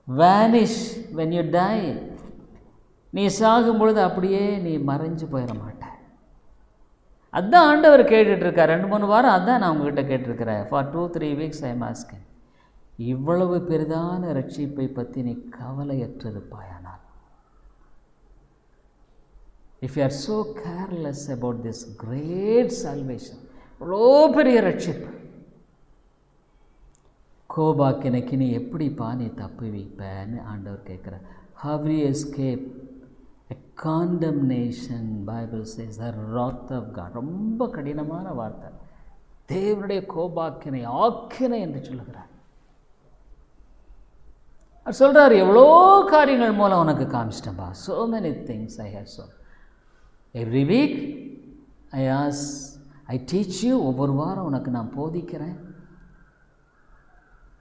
vanish when you die. நீ சாகும் பொழுது அப்படியே நீ மறைஞ்சு போயிட மாட்ட. அதுதான் ஆண்டவர் கேட்டுட்ருக்கார். 2-3 வாரம் அதான் நான் உங்ககிட்ட கேட்டிருக்கிறேன். For 2-3 weeks I am asking. இவ்வளவு பெரிதான ரட்சிப்பை பற்றி நீ கவலையற்றிருப்பாயானால், if you are so careless about this great salvation, இவ்வளோ பெரிய ரட்சிப்பு, கோபாக்கினைக்கு நீ எப்படிப்பா நீ தப்புவிப்பேன்னு ஆண்டவர் கேட்குறார். How will you escape a condemnation? Bible says the wrath of God. ரொம்ப கடினமான வார்த்தை. தேவனுடைய கோபாக்கினை, ஆக்கினை என்று சொல்லுகிறார். அவர் சொல்கிறார், எவ்வளோ காரியங்கள் மூலம் உனக்கு காமிச்சிட்டேன்பா. So many things I have shown. Every week I teach you. ஒவ்வொரு வாரம் உனக்கு நான் போதிக்கிறேன்.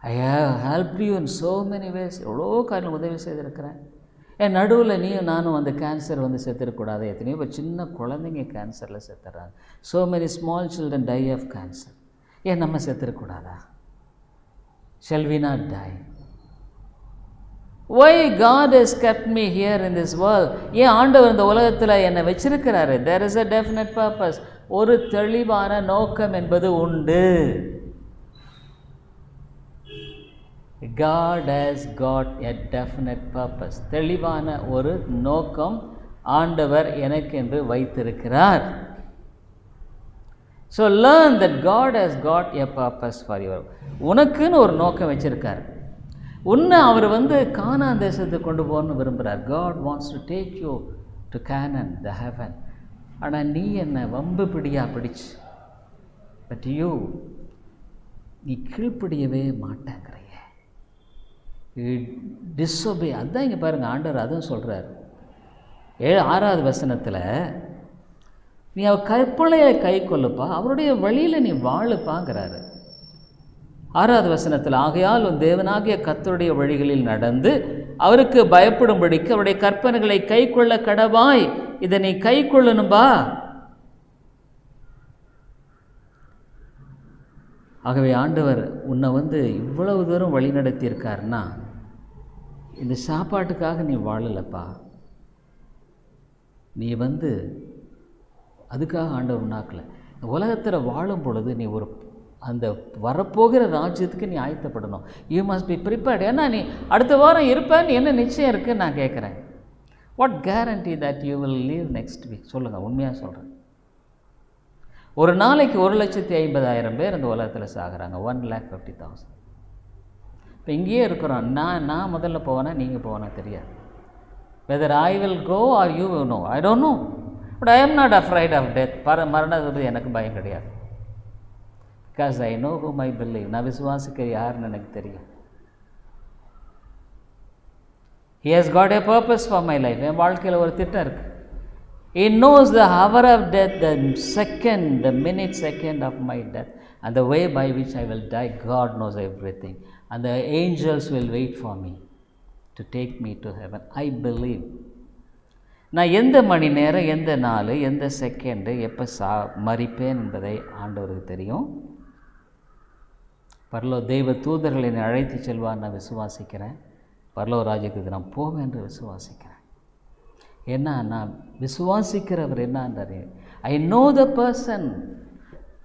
I have helped you in so many ways. எவ்வளோ காரியம் உதவி செய்திருக்கிறேன். என் நடுவில் நீயும் நானும் அந்த கேன்சர் செத்துடக்கூடாது. எத்தனையோ இப்போ சின்ன குழந்தைங்க கேன்சரில் செத்துறாங்க. so many small children die of cancer. ஏன் நம்ம செத்துடக்கூடாதா? shall we not die? why God has kept me here in this world? ஏன் ஆண்டவர் இந்த உலகத்தில் என்னை வச்சிருக்கிறாரு? there is a definite purpose. ஒரு தெளிவான நோக்கம் என்பது உண்டு. God has got a definite purpose. தெளிவான ஒரு நோக்கம் ஆண்டவர் எனக்கு என்று வைத்திருக்கிறார். So learn that God has got a purpose for your. உனக்குன்னு ஒரு நோக்கம் வச்சுருக்கார். உன்னை அவர் கானான் தேசத்துக்கு கொண்டு போகணும்னு விரும்புகிறார். God wants to take you to Canaan, the heaven. ஆனால் நீ என்ன வம்பு பிடியாக பிடிச்சு, பட் நீ கீழ்ப்படியவே மாட்டேங்கிறைய, டிஸ்ஒபே. அதுதான் இங்கே பாருங்கள், ஆண்டவர் அதுவும் சொல்கிறார் 6வது வசனத்தில், நீ அவர் கற்பனையை கை கொள்ளுப்பா, அவருடைய வழியில் நீ வாழுப்பாங்கிறாரு. 6வது வசனத்தில், ஆகையால் உன் தேவனாகிய கர்த்தருடைய வழிகளில் நடந்து அவருக்கு பயப்படும்படிக்கு அவருடைய கற்பனைகளை கை கொள்ள கடவாய். இதை நீ கை கொள்ளணும்பா. ஆகவே ஆண்டவர் உன்னை இவ்வளவு தூரம் வழி நடத்தியிருக்காருன்னா, இந்த சாப்பாட்டுக்காக நீ வாழலப்பா. நீ அதுக்காக ஆண்டவர் உண்டாக்கலை. உலகத்தில் வாழும் பொழுது நீ அந்த வரப்போகிற ராஜ்யத்துக்கு நீ ஆயத்தப்படணும். You must be prepared. ஏன்னா நீ அடுத்த வாரம் இருப்பேன்னு என்ன நிச்சயம் இருக்குன்னு நான் கேட்குறேன். What guarantee that you will leave next week? சொல்லுங்கள், உண்மையாக சொல்கிறேன். ஒரு நாளைக்கு 1,50,000 பேர் இந்த உலகத்தில் சாகுறாங்க. 1,50,000. இப்போ இங்கேயே இருக்கிறோம். நான் முதல்ல போவேனா நீங்கள் போவேனா தெரியாது. Whether I will go or you know, I don't know. But I am not afraid of death. மரணத்தை பற்றி எனக்கு பயம் கிடையாது. Because I know whom I believe. நான் விசுவாசிக்க யாருன்னு எனக்கு தெரியும். He has got a purpose for my life. என் வாழ்க்கையில் ஒரு திட்டம் இருக்குது. He knows the hour of death, the second, the minute second of my death, and the way by which I will die. God knows everything. And the angels will wait for me to take me to heaven. I believe. நான் எந்த மணி நேரம், எந்த நாள், எந்த செகண்டு, எப்போ மரிப்பேன் என்பதை ஆண்டவருக்கு தெரியும். தெய்வ தூதர்களை என்னை அழைத்து செல்வார் நான் விசுவாசிக்கிறேன். பரலோக ராஜ்யத்துக்கு நான் போவேன் என்று விசுவாசிக்கிறேன். ஏன்னா நான் விசுவாசிக்கிறவர் என்னன்றாரு, I know the person,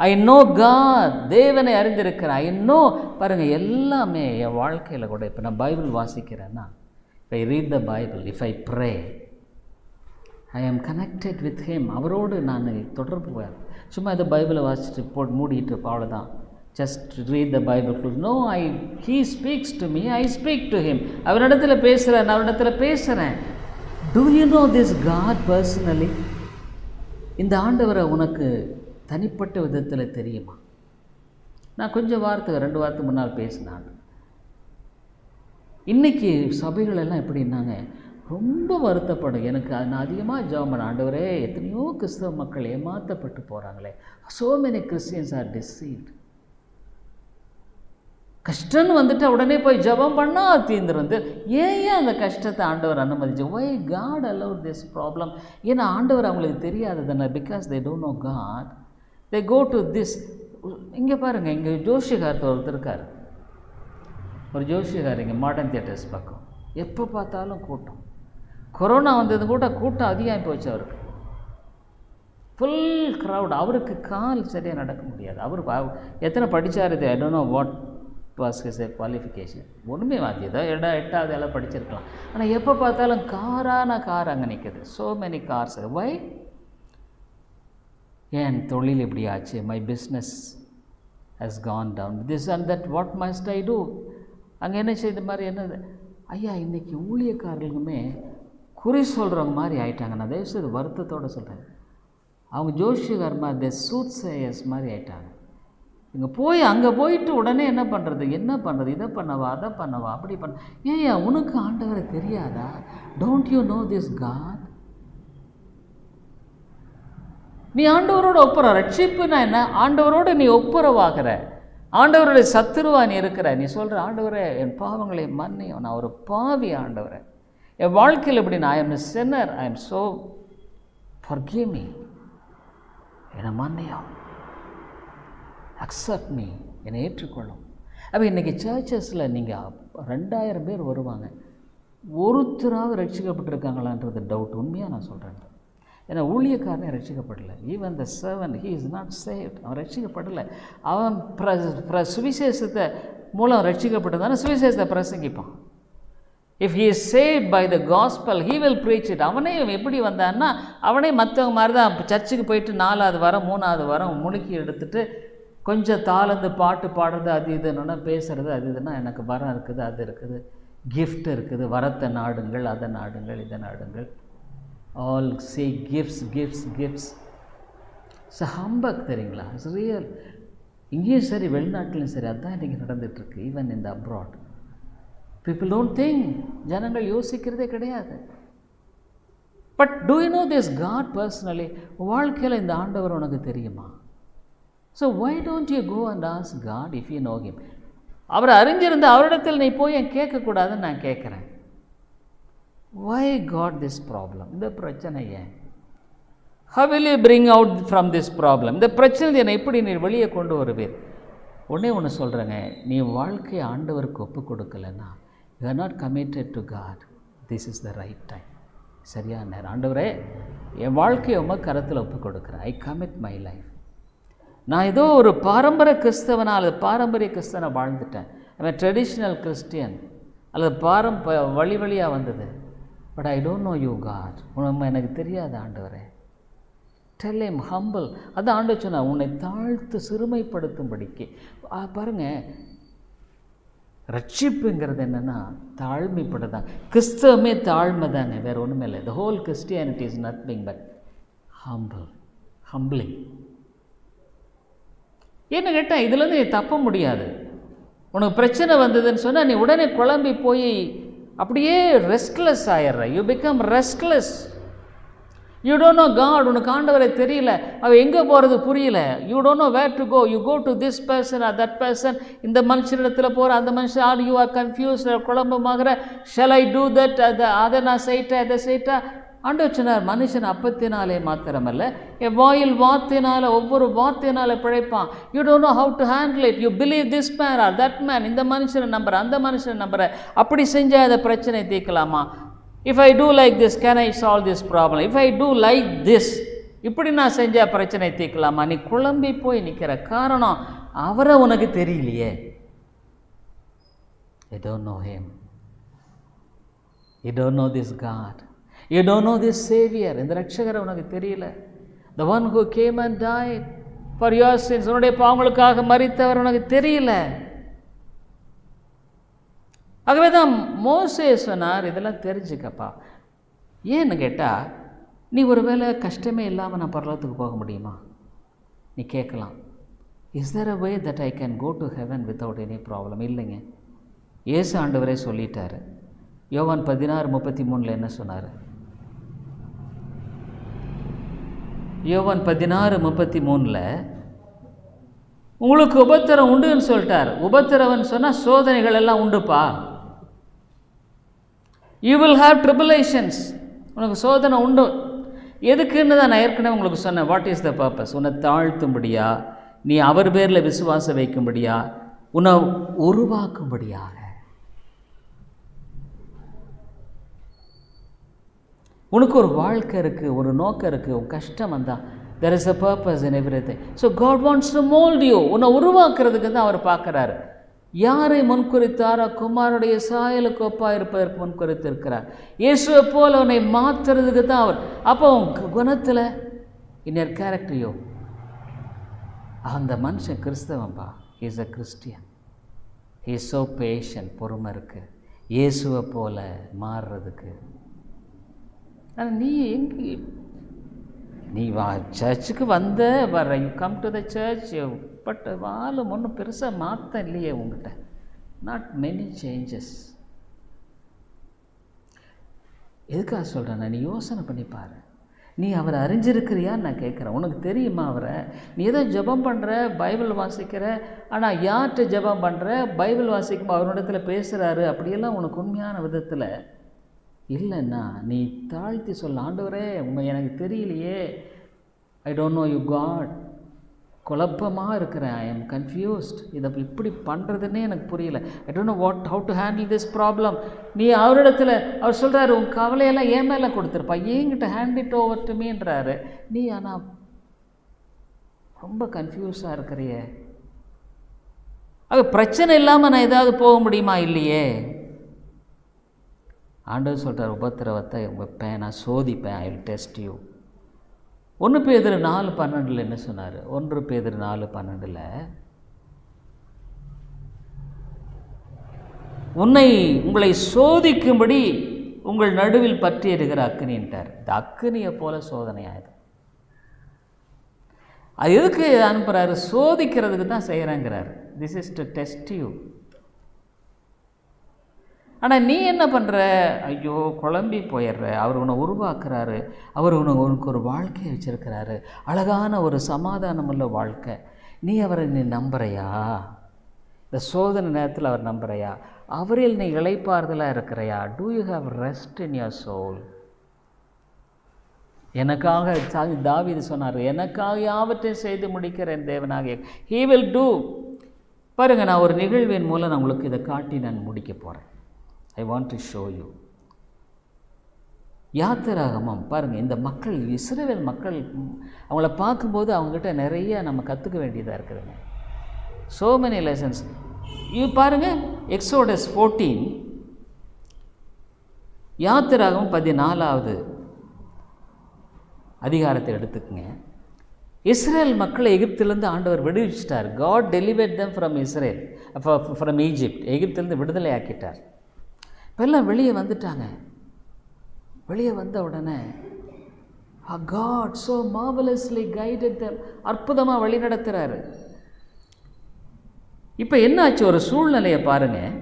I know God. தேவனை அறிந்திருக்கிறேன். I know. பாருங்கள், எல்லாமே என் வாழ்க்கையில் கூட இப்போ நான் பைபிள் வாசிக்கிறேன்னா, if I read the Bible, if I pray, I am connected with him. அவரோடு நான் தொடர்பு போவேன். சும்மா இந்த பைபிளை வாசிச்சுட்டு மூடிட்டு அவ்வளோதான். Just read the Bible. No, he speaks to me, I speak to him. அவரிடத்தில் பேசுகிறேன், நான் அவரிடத்தில் பேசுகிறேன். Do you know this God personally? இந்த ஆண்டவரை உனக்கு தனிப்பட்ட விதத்தில் தெரியுமா? நான் கொஞ்சம் 2 வாரத்துக்கு முன்னால் பேசினான். இன்றைக்கி சபைகள் எல்லாம் எப்படின்னாங்க, ரொம்ப வருத்தப்படும். எனக்கு நான் அதிகமாக ஜெபம் பண்ண, ஆண்டவரே எத்தனையோ கிறிஸ்தவ மக்கள் ஏமாற்றப்பட்டு போகிறாங்களே. So many Christians are deceived. கஷ்டம்னு வந்துட்டு உடனே போய் ஜெபம் பண்ணால் தீர்ந்துருந்து. ஏன் அந்த கஷ்டத்தை ஆண்டவர் அனுமதிச்சு? Why God allow this problem? ஏன்னா ஆண்டவர் அவங்களுக்கு தெரியாது தானே. Because they don't know God, they go to this. இங்கே பாருங்கள், இங்கே ஜோஷிகார் ஒருத்தர் இருக்கார். ஒரு ஜோஷிகார் இங்கே மாடர்ன் தியேட்டர்ஸ் பக்கம். எப்போ பார்த்தாலும் கூட்டம். கொரோனா வந்தது கூட கூட்டம் அதிகமாக போச்சு. அவருக்கு ஃபுல் க்ரௌட். அவருக்கு கால் சரியாக நடக்க முடியாது. அவர் எத்தனை படித்தார்? இது ஐ don't know what was his qualification. ஒன்றுமே வாத்தி ஏதோ 8வது எல்லாம் படிச்சிருக்கலாம். ஆனால் எப்போ பார்த்தாலும் காரான கார் அங்கே நிற்குது. So many cars. வை? என் தொழில் இப்படி ஆச்சு, my business has gone down, this and that, what must I do? அங்கே என்ன செய்த மாதிரி என்னது? ஐயா, இன்றைக்கி ஊழியக்காரர்களுமே குறி சொல்கிறவங்க மாதிரி ஆயிட்டாங்க. நான் தயவுசெய்து வருத்தத்தோடு சொல்கிறேன். அவங்க ஜோஷிகார் மாதிரி, த சூட் சேயர்ஸ் மாதிரி ஆயிட்டாங்க. இங்கே அங்கே போயிட்டு உடனே என்ன பண்ணுறது, இதை பண்ணவா, அதை பண்ணவா, அப்படி பண்ண. ஏயா, உனக்கு ஆண்டவரை தெரியாதா? Don't you know this God? நீ ஆண்டவரோட ஒப்புற. ரட்சிப்புனா என்ன? ஆண்டவரோடு நீ ஒப்புரவாகிற, ஆண்டவருடைய சத்துருவா நீ இருக்கிற. நீ சொல்கிற, ஆண்டவரே என் பாவங்களை மன்னியும், நான் ஒரு பாவி ஆண்டவரே, என் வாழ்க்கையில் எப்படி, நான் I am a sinner, I am so forgive me, என்னை மன்னியும், அக்செப்ட் மீ, என்னை ஏற்றுக்கொள்ளும். அப்போ இன்றைக்கி சர்ச்சஸில் நீங்கள் 2000 பேர் வருவாங்க, ஒருத்தராவது ரட்சிக்கப்பட்டிருக்காங்களான்றது டவுட். உண்மையாக நான் சொல்கிறேன். ஏன்னா ஊழியக்காரனே ரட்சிக்கப்படலை. Even the servant, he is not saved. அவன் ரட்சிக்கப்படலை. அவன் சுவிசேஷத்தை மூலம் ரட்சிக்கப்பட்டதான சுவிசேஷத்தை பிரசங்கிப்பான். If he is saved by the gospel he will preach it. அவனே எப்படி வந்தான்னா அவனே மற்றவங்க மாதிரி தான் சர்ச்சுக்கு போயிட்டு 4வது வாரம் 3வது வாரம் முழுக்கி எடுத்துகிட்டு கொஞ்சம் தாளந்து பாட்டு பாடுறது அது இதுன்னா பேசுகிறது அது இதுன்னா எனக்கு வரம் இருக்குது அது இருக்குது கிஃப்ட் இருக்குது வரத்தை நாடுங்கள் அதை நாடுங்கள் இதை நாடுங்கள். All say gifts gifts gifts. It's humbug தெரியுங்களா? It's real. இங்கேயும் சரி வெளிநாட்டிலையும் சரி அதுதான் இன்றைக்கி நடந்துகிட்ருக்கு. ஈவன் இந்த அப்ராட் பீப்புள் டோன்ட் திங்க். ஜனங்கள் யோசிக்கிறதே கிடையாது. But do you know this God personally? வாழ்க்கையில் இந்த ஆண்டவர் உனக்கு தெரியுமா? So why don't you go and ask God if you know him? அவரை அறிஞ்சிருந்த அவரிடத்தில் நீ போய் என் கேட்கக்கூடாதுன்னு நான் கேட்குறேன். Why God this problem? இந்த பிரச்சனை ஏன்? how will you bring out from this problem? இந்த பிரச்சனை என்னை எப்படி நீ வெளியே கொண்டு வருவீர்? ஒன்று சொல்கிறேங்க, நீ வாழ்க்கையை ஆண்டவருக்கு ஒப்பு கொடுக்கலன்னா you are not committed to God. This is the right time. சரியான நேரம். ஆண்டவரே என் வாழ்க்கையை உமக்கு கரத்தில் ஒப்பு கொடுக்குறேன். ஐ கமிட் மை லைஃப். நான் ஏதோ ஒரு பாரம்பரிய கிறிஸ்தவனா அல்லது பாரம்பரிய கிறிஸ்தவனை வாழ்ந்துட்டேன். அவன் ட்ரெடிஷ்னல் கிறிஸ்டியன் அல்லது வழி வழியாக வந்தது. But I don't know you God. உண்மை எனக்கு தெரியாது ஆண்டவரே. Tell him humble. அதான் ஆண்டவர் சொன்னா உன்னை தாழ்த்து சிறுமைப்படுத்தும்படிக்கு. பாருங்கள், ரட்சிப்புங்கிறது என்னென்னா தாழ்மைப்படுதான். கிறிஸ்தவமே தாழ்மை தாங்க, வேறு ஒன்றுமே இல்லை. The whole Christianity is nothing but humbling. என்ன கேட்டால் இதுலேருந்து நீ தப்ப முடியாது. உனக்கு பிரச்சனை வந்ததுன்னு சொன்னால் நீ உடனே குழம்பி போய் அப்படியே ரெஸ்ட்லெஸ் ஆயிடுற. You become restless. You don't know God. உனக்கு ஆண்டவரை தெரியல, அவள் எங்கே போகிறது புரியல. You don't know where to go. You go to this person or that person. இந்த மனுஷனிடத்தில் போகிற அந்த மனுஷன் ஆர் யூ ஆர் கன்ஃபியூஸ்ட், குழம்பமாகிற. ஷல் ஐ டூ தட், அதை நான் செய்யிட்டேன் இதை செய்யிட்டா. ஆண்டவர் சொன்னார் மனுஷன் அப்பத்தினாலே மாத்திரமல்ல என் வாயில் வார்த்தையினால் ஒவ்வொரு வார்த்தையினால் பிழைப்பான். You don't know how to handle it. You believe this man or that man. இந்த மனுஷனை நம்புற அந்த மனுஷனை நம்புற. அப்படி செஞ்சால் அந்த பிரச்சனை தீர்க்கலாமா? If I do like this can I solve this problem? If I do like this, இப்படி நான் செஞ்சால் பிரச்சனை தீர்க்கலாமா? நீ குழம்பி போய் நிற்கிற காரணம் அவரை உனக்கு தெரியலையே. You don't know him. You don't know this God. You don't know this Savior. இந்த ரட்சகரை உனக்கு தெரியல. The one who came and died for your sins. உன்னுடைய பாவங்களுக்காக மரித்தவர் உனக்கு தெரியல. ஆகவே தான் மோசே சொன்னார் இதெல்லாம் தெரிஞ்சுக்கப்பா. ஏன்னு கேட்டால் நீ ஒரு வேளை கஷ்டமே இல்லாமல் நான் பரலோகத்துக்கு போக முடியுமா? நீ கேட்கலாம், is there a way that I can go to heaven without any problem? இல்லைங்க. இயேசு ஆண்டவரே சொல்லிட்டார். யோவான் 16:33 என்ன சொன்னார்? யோவான் 16:33 உங்களுக்கு உபத்திரம் உண்டுன்னு சொல்லிட்டார். உபத்திரவன் சொன்னால் சோதனைகள் எல்லாம் உண்டுப்பா. You will have tribulations. உனக்கு சோதனை உண்டு. எதுக்குன்னு தான் நான் ஏற்கனவே உங்களுக்கு சொன்னேன். What is the purpose? உன்னை தாழ்த்தும்படியா, நீ அவர் பேரில் விசுவாசம் வைக்கும்படியா, உன்னை உருவாக்கும்படியாக. உனக்கு ஒரு வாழ்க்கை இருக்குது, ஒரு நோக்கம் இருக்குது. உன் கஷ்டம் வந்தால் there is a purpose in everything. So God wants to mold you. உன்னை உருவாக்குறதுக்கு தான் அவர் பார்க்குறாரு. யாரை முன்குறித்தாரோ குமாரனுடைய சாயலுக்கு ஒப்பாக இருப்பதற்கு முன்குறித்திருக்கிறார். இயேசுவை போல் உன்னை மாற்றுறதுக்கு தான் அவர். அப்போ உன் குணத்தில் இன்னொரு கேரக்டரையோ அந்த மனுஷன் கிறிஸ்தவன்பா. He is a Christian. He is so patient. பொறுமை இருக்குது இயேசுவை போல் மாறுறதுக்கு. ஆனால் நீ எங்கே நீ சர்ச்சுக்கு வந்த வர you come to the church but வாழும் ஒன்றும் பெருசாக மாற்ற இல்லையே உங்கள்கிட்ட. Not many changes. எதுக்காக சொல்கிறேன்? நீ யோசனை பண்ணிப்பார். நீ அவரை அறிஞ்சிருக்கிறியான்னு நான் கேட்குறேன். உனக்கு தெரியுமா அவரை? நீ ஏதோ ஜெபம் பண்ணுற, பைபிள் வாசிக்கிற, ஆனால் யார்கிட்ட ஜெபம் பண்ணுற, பைபிள் வாசிக்கும் அவரிடத்துல பேசுகிறாரு, அப்படியெல்லாம் உனக்கு உண்மையான விதத்தில் இல்லைன்னா நீ தாழ்த்தி சொல்ல, ஆண்டவரே உண்மை எனக்கு தெரியலையே, I don't know you God, குழப்பமாக இருக்கிறேன், ஐ எம் கன்ஃபியூஸ்ட், இதை இப்படி பண்ணுறதுன்னே எனக்கு புரியல, ஐ don't know how to handle this problem. நீ அவரிடத்துல அவர் சொல்கிறாரு உன் கவலையெல்லாம் ஏன் மேலே கொடுத்துருப்பா, ஏங்கிட்ட ஹேண்ட் இட் ஓவர் டு மீன்றாரு. நீ ஆனால் ரொம்ப கன்ஃபியூஸாக இருக்கிறியே. அது பிரச்சனை இல்லாமல் நான் ஏதாவது போக முடியுமா? இல்லையே. ஆண்டவர் சொல்கிறார், உபத்திரவத்தை வைப்பேன், நான் சோதிப்பேன், ஐ வில் டெஸ்ட் யூ. 1 பேதுரு 4:12 என்ன சொன்னார்? 1 பேதுரு 4:12 உங்களை சோதிக்கும்படி உங்கள் நடுவில் பற்றி இருக்கிற அக்கினின்ட்டார். இந்த அக்கினியை போல சோதனை ஆயுது. அது எதுக்கு அனுப்புகிறாரு? சோதிக்கிறதுக்கு தான் செய்கிறேங்கிறாரு. This is to test you. ஆனால் நீ என்ன பண்ணுற? ஐயோ குழம்பி போயிடுற. அவர் உன்னை உருவாக்குறாரு, அவர் உனக்கு ஒரு வாழ்க்கையை வச்சுருக்கிறாரு, அழகான ஒரு சமாதானமுள்ள வாழ்க்கை. நீ அவரை நம்புறையா? இந்த சோதனை நேரத்தில் அவர் நம்புறையா? அவரில் நீ இளைப்பாறுதலாக இருக்கிறையா? Do you have rest in your soul? எனக்காக தாவீது சொன்னார், எனக்காக யாவற்றையும் செய்து முடிக்கிற என் தேவனாக ஹீ வில் டூ. பாருங்கள், நான் ஒரு நிகழ்வின் மூலம் நான் உங்களுக்கு இதை காட்டி நான் முடிக்க போகிறேன். I want to show you. யாத்திராகமம் பாருங்கள், இந்த மக்கள், இஸ்ரவேல் மக்கள், அவங்கள பார்க்கும்போது அவங்ககிட்ட நிறைய நம்ம கற்றுக்க வேண்டியதாக இருக்குதுங்க. So many lessons. இது பாருங்கள், எக்ஸோடஸ் 14, யாத்திராகமம் 14வது அதிகாரத்தை எடுத்துக்கங்க. இஸ்ரேல் மக்களை எகிப்திலிருந்து ஆண்டவர் விடுவிச்சிட்டார். God delivered them from Israel, from Egypt. எகிப்திலிருந்து விடுதலை ஆக்கிட்டார். இப்போல்லாம் வெளியே வந்துட்டாங்க. வெளியே வந்த உடனே God so marvelously guided them, அற்புதமாக வழி நடத்துகிறாரு. இப்போ என்னாச்சு? ஒரு சூழ்நிலையை பாருங்கள்.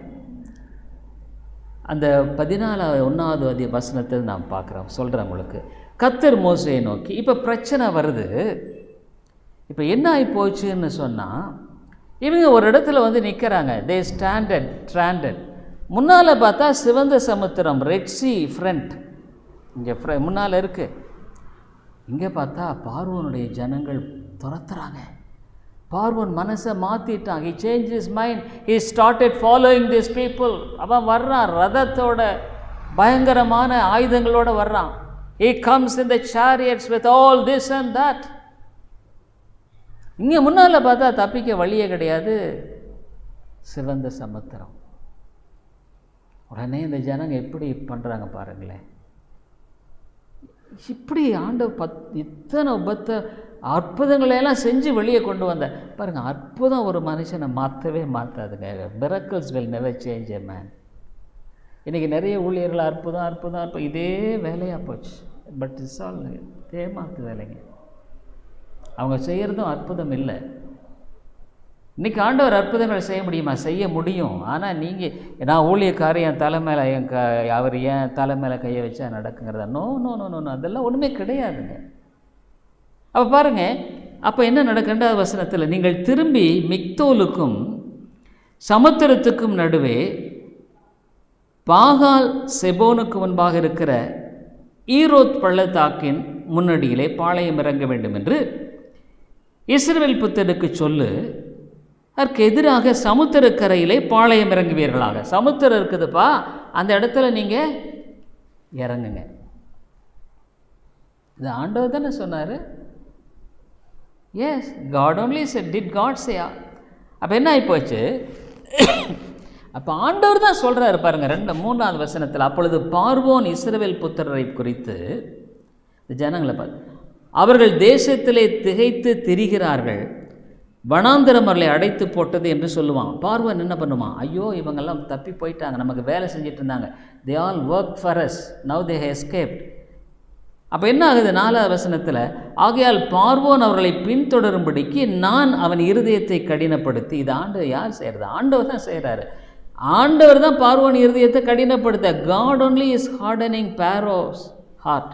அந்த 14வது வசனத்தில் நாம் பார்க்குறோம். சொல்கிறேன் உங்களுக்கு. கர்த்தர் மோசேயை நோக்கி, இப்போ பிரச்சனை வருது. இப்போ என்ன ஆகி போச்சுன்னு சொன்னால், இவங்க ஒரு இடத்துல வந்து நிற்கிறாங்க. தே ஸ்ட்ராண்டட். முன்னால் பார்த்தா சிவந்த சமுத்திரம், ரெட் சி ஃப்ரண்ட் இங்கே முன்னால் இருக்குது. இங்கே பார்த்தா பார்வோனுடைய ஜனங்கள் துரத்துறாங்க. பார்வோன் மனசை மாற்றிட்டான். he changed his mind, he started following these people. அவன் வர்றான் ரதத்தோட, பயங்கரமான ஆயுதங்களோடு வர்றான். he comes in the chariots with all this and that. இங்கே முன்னால் பார்த்தா தப்பிக்க வழியே கிடையாது, சிவந்த சமுத்திரம். உடனே இந்த ஜனங்க எப்படி பண்ணுறாங்க பாருங்களேன். இப்படி ஆண்டவர் இத்தனை அற்புதங்களையெல்லாம் செஞ்சு வெளியே கொண்டு வந்த பாருங்கள். அற்புதம் ஒரு மனுஷனை மாற்றவே மாற்றாதுங்க. Miracles will never change a man. இன்றைக்கி நிறைய ஊழியர்கள் அற்புதம் இதே வேலையாக போச்சு. பட் இட்ஸ் ஆல் ஏமாத்து வேலைங்க. அவங்க செய்கிறதும் அற்புதம் இல்லை. இன்றைக்கி ஆண்டவர் அற்புதங்களை செய்ய முடியுமா? செய்ய முடியும். ஆனால் நீங்கள், நான் ஊழியக்காரர் என் தலை மேலே அவர் ஏன் தலை மேலே கையை வச்சா நடக்குங்கிறதா? நோ நோ நோ நோ அதெல்லாம் ஒன்றுமே கிடையாதுங்க. அப்போ பாருங்கள், அப்போ என்ன நடக்கு? 2வது வசனத்தில், நீங்கள் திரும்பி மிக்தோலுக்கும் சமுத்திரத்துக்கும் நடுவே பாகால் செபோனுக்கு முன்பாக இருக்கிற ஈரோத் பள்ளத்தாக்கின் முன்னடியிலே பாளையம் இறங்க வேண்டும் என்று இஸ்ரவேல் புத்திரருக்கு சொல்லு. அதற்கு எதிராக சமுத்திரக்கரையிலே பாளையம் இறங்குவீர்களாக. சமுத்திரம் இருக்குதுப்பா, அந்த இடத்துல நீங்கள் இறங்குங்க. இது ஆண்டவர் தானே சொன்னார். Yes, God only said. did God say? அப்போ என்ன ஆகிப்போச்சு? அப்போ ஆண்டவர் தான் சொல்கிறாரு பாருங்கள். 3வது வசனத்தில், அப்பொழுது பார்வோன் இஸ்ரவேல் புத்திரரை குறித்து இந்த ஜனங்களை பார்த்து, அவர்கள் தேசத்திலே திகைத்து திரிகிறார்கள், வனாந்தரம் அவர்களை அடைத்து போட்டது என்று சொல்லுவான். பார்வோன் என்ன பண்ணுவான்? ஐயோ இவங்கெல்லாம் தப்பி போயிட்டாங்க, நமக்கு வேலை செஞ்சுட்டு இருந்தாங்க, they all worked for us, now they have escaped. அப்போ என்ன ஆகுது? 4வது வசனத்தில், ஆகையால் பார்வோன் அவர்களை பின்தொடரும்படிக்கு நான் அவன் இருதயத்தை கடினப்படுத்தி. இது ஆண்டவர் யார் செய்கிறது? ஆண்டவர் தான் செய்கிறாரு. ஆண்டவர் தான் பார்வோன் இருதயத்தை கடினப்படுத்த. God only is hardening Pharaoh's heart.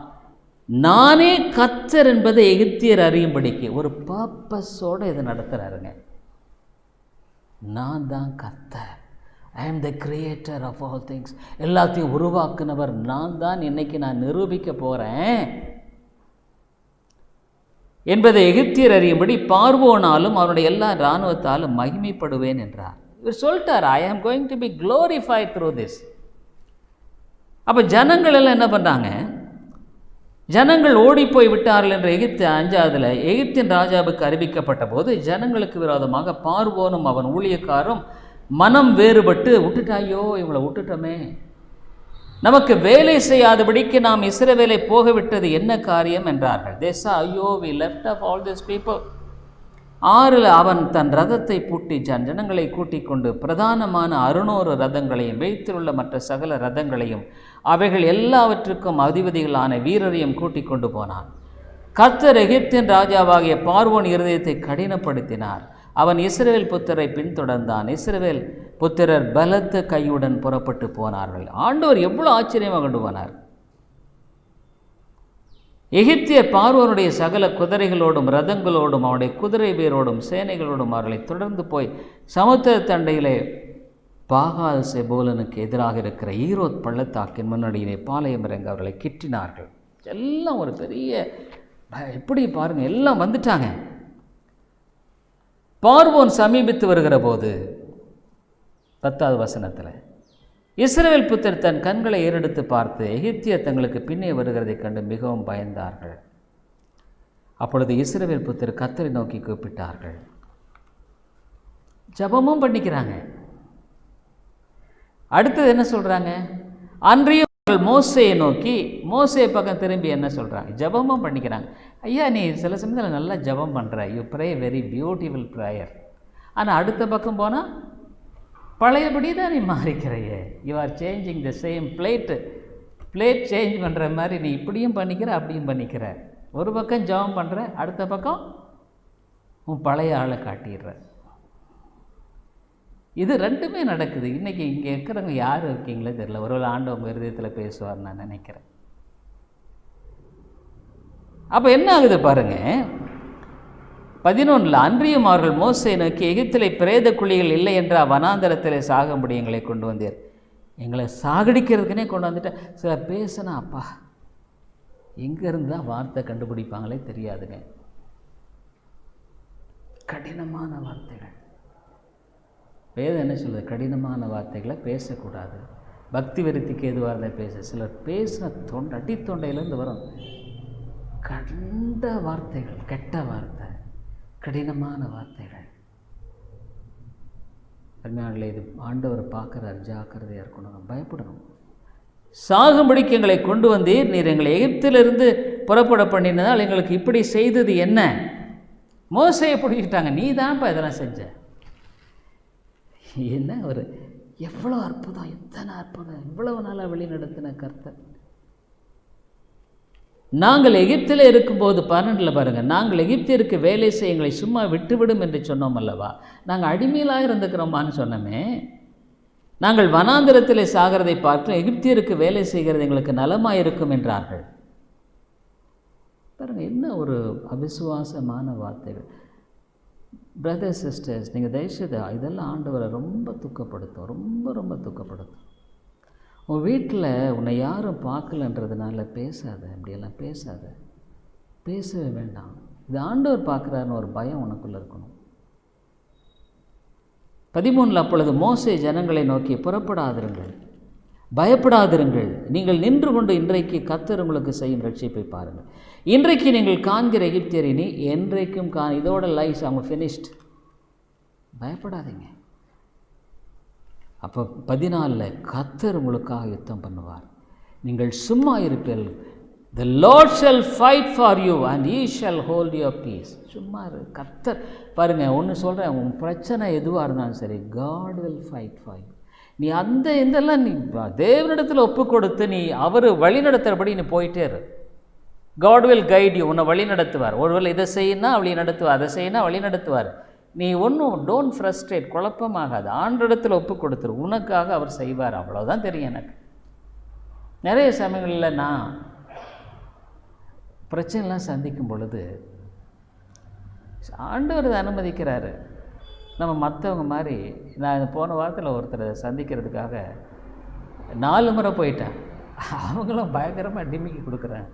நானே கர்த்தர் என்பதை எகிப்தியர் அறியும்படிக்கு ஒரு பர்பஸோடு இதை நடத்துகிறாருங்க. நான் தான் கர்த்தர், I am the creator of all things. எல்லாத்தையும் உருவாக்குனவர் நான் தான், இன்னைக்கு நான் நிரூபிக்க போகிறேன் என்பதை எகிப்தியர் அறியும்படி பார்வோனாலும் அவருடைய எல்லா இராணுவத்தாலும் மகிமைப்படுவேன் என்றார். இவர் சொல்லிட்டார், I am going to be glorified through this. அப்போ ஜனங்கள் எல்லாம் என்ன பண்ணுறாங்க? ஜனங்கள் ஓடிப்போய் விட்டார்கள் என்று எகிப்து 5வதுல எகிப்தின் ராஜாவுக்கு அறிவிக்கப்பட்ட போது ஜனங்களுக்கு விரோதமாக பார்வோனும் அவன் ஊழியக்காரும் மனம் வேறுபட்டு, விட்டுட்டாயோ இவங்களை விட்டுட்டோமே, நமக்கு வேலை செய்யாதபடிக்கு நாம் இஸ்ரவேலை போகவிட்டது என்ன காரியம் என்றார்கள். They said, ஐயோ, we left off all these people. 6 அவன் தன் ரதத்தை பூட்டி ஜனங்களை கூட்டிக் கொண்டு பிரதானமான 600 ரதங்களையும் வைத்துள்ள மற்ற சகல ரதங்களையும் அவைகள் எல்லாவற்றுக்கும் அதிபதிகளான வீரரையும் கூட்டிக் கொண்டு போனான். கர்த்தர் எகிப்தின் ராஜாவாகிய பார்வோன் இருதயத்தை கடினப்படுத்தினார். அவன் இஸ்ரவேல் புத்திரை பின்தொடர்ந்தான். இஸ்ரவேல் புத்திரர் பலத்த கையுடன் புறப்பட்டு போனார்கள். ஆண்டவர் எவ்வளோ ஆச்சரியமாக கொண்டு போனார். எகிப்தியர் பார்வோனுடைய சகல குதிரைகளோடும் ரதங்களோடும் அவனுடைய குதிரை வீரோடும் சேனைகளோடும் அவர்களை தொடர்ந்து போய் சமுத்திர தண்டையிலே பாகால் செபோலனுக்கு எதிராக இருக்கிற ஈரோத் பள்ளத்தாக்கின் முன்னணியிலே பாளையம் இறங்க அவர்களை கிட்டினார்கள். எல்லாம் ஒரு பெரிய எப்படி பாருங்கள், எல்லாம் வந்துட்டாங்க. பார்வோன் சமீபித்து வருகிற போது 10வது வசனத்தில் இஸ்ரவேல் புத்திரர் தன் கண்களை ஏறெடுத்து பார்த்து எகிப்தியர் தங்களுக்கு பின்னே வருகிறதை கண்டு மிகவும் பயந்தார்கள். அப்பொழுது இஸ்ரவேல் புத்திரர் கர்த்தரை நோக்கி கூப்பிட்டார்கள். ஜெபமும் பண்ணிக்கிறாங்க. அடுத்தது என்ன சொல்கிறாங்க? அன்றையும் மோசேயை நோக்கி, மோசே பக்கம் திரும்பி என்ன சொல்கிறாங்க? ஜெபமும் பண்ணிக்கிறாங்க. ஐயா, நீ சில சமயத்தில் நல்லா ஜெபம் பண்ணுற, you pray very beautiful prayer. ஆனால் அடுத்த பக்கம் போனால் பழையபடி தான் நீ மாறிக்கிறையே. You are changing the same plate change பண்ணுற மாதிரி நீ இப்படியும் பண்ணிக்கிற அப்படியும் பண்ணிக்கிற. ஒரு பக்கம் ஜெபம் பண்ணுற, அடுத்த பக்கம் உன் பழைய ஆளை காட்டிடுற. இது ரெண்டுமே நடக்குது. இன்றைக்கி இங்கே இருக்கிறவங்க யார் இருக்கீங்களே தெரியல. ஒருவேளை ஆண்டவங்க இருதயத்தில் பேசுவார் நான் நினைக்கிறேன். அப்போ என்ன ஆகுது பாருங்கள், 11 அன்றியும் அவர்கள் மோசேயை நோக்கி, எகிப்திலே பிரேத குழிகள் இல்லை என்ற வனாந்தரத்தில் சாகும்படி எங்களை கொண்டு வந்தீர். எங்களை சாகடிக்கிறதுக்குனே கொண்டு வந்துட்டு சில பேசினா அப்பா எங்கேருந்து தான் வார்த்தை கண்டுபிடிப்பாங்களே தெரியாதுங்க. கடினமான வார்த்தைகள். வேதம் என்ன சொல்லுது? கடினமான வார்த்தைகளை பேசக்கூடாது. பக்தி விருத்திக்கு எதுவாக இருந்தால் பேச. சிலர் பேசின அடித்தொண்டையிலேருந்து வரும் கண்ட வார்த்தைகள், கெட்ட வார்த்தை, கடினமான வார்த்தைகள். அருமையானவர்களே, இது ஆண்டவர் பார்க்குறார். ஜாக்கிரதையாக இருக்கணும், பயப்படணும். சாகும்படிக்கு எங்களை கொண்டு வந்தீர், நீர் எங்களை எகிப்திலிருந்து புறப்பட பண்ணினதால் எங்களுக்கு இப்படி செய்தது என்ன? மோசேயை பிடிக்கிட்டாங்க. நீ தான்ப்பா இதெல்லாம் செஞ்ச. என்ன ஒரு எவ்வளோ அற்புதம், எத்தனை அற்புதம், இவ்வளவு நாளாக வழிநடத்தின கர்த்தர். நாங்கள் எகிப்தில் இருக்கும்போது 12 பாருங்கள், நாங்கள் எகிப்தியருக்கு வேலை செய்ய எங்களை சும்மா விட்டுவிடும் என்று சொன்னோம் அல்லவா? நாங்கள் அடிமையிலாக இருந்துக்கிறோமான்னு சொன்னோமே. நாங்கள் வனாந்திரத்தில் சாகிறதை பார்த்து எகிப்தியருக்கு வேலை செய்கிறது எங்களுக்கு நலமாக இருக்கும் என்றார்கள். பாருங்கள், என்ன ஒரு அவிசுவாசமான வார்த்தைகள். பிரதர்ஸ் சிஸ்டர்ஸ், நீங்கள் தயவுசெய்து இதெல்லாம் ஆண்டவரை ரொம்ப துக்கப்படுத்தும், ரொம்ப ரொம்ப துக்கப்படுத்தும். உன் வீட்டில் உன்னை யாரும் பார்க்கலன்றதுனால பேசாத, இப்படியெல்லாம் பேசாத, பேசவே வேண்டாம். இது ஆண்டவர் பார்க்குறாருன்னு ஒரு பயம் உனக்குள்ளே இருக்கணும். 13 அப்பொழுது மோசே ஜனங்களை நோக்கி, புறப்படாதிருங்கள், பயப்படாதிருங்கள், நீங்கள் நின்று கொண்டு இன்றைக்கு கர்த்தர் உங்களுக்கு செய்யும் ரட்சிப்பை பாருங்கள். இன்றைக்கு நீங்கள் காண்கிற எகிப்தியரை நீ என்றைக்கும் இதோட லைஃப் அவங்க ஃபினிஷ்ட். பயப்படாதீங்க. அப்போ 14 கர்த்தர் உங்களுக்காக யுத்தம் பண்ணுவார், நீங்கள் சும்மா இருப்பீர்கள். The Lord shall fight for you and he shall hold your peace. சும்மா இரு. கர்த்தர் பாருங்கள், ஒன்று சொல்கிறேன், உன் பிரச்சனை எதுவாக இருந்தாலும் சரி, God will fight for you. நீ இதெல்லாம் நீ தேவனிடத்தில் ஒப்பு கொடுத்து நீ அவர் வழி நடத்துகிறபடி நீ போயிட்டே இரு. God will guide you. உன்னை வழி நடத்துவார். ஒருவேளை இதை செய்யினா வழி நடத்துவார், அதை செய்யினா வழி நடத்துவார். நீ ஒன்றும் டோன்ட் ஃப்ரஸ்ட்ரேட், குழப்பமாகாது. ஆண்டவரிடத்தில் ஒப்பு கொடுத்துரு, உனக்காக அவர் செய்வார். அவ்வளோதான் தெரியும் எனக்கு. நிறைய சமயங்களில் நான் பிரச்சனைலாம் சந்திக்கும் பொழுது ஆண்டவர் அதை அனுமதிக்கிறாரு. நம்ம மற்றவங்க மாதிரி நான் போன வாரத்தில் ஒருத்தரை சந்திக்கிறதுக்காக 4 முறை போயிட்டேன். அவங்களும் பயங்கரமாக டிமிக்கி கொடுக்குறேன்,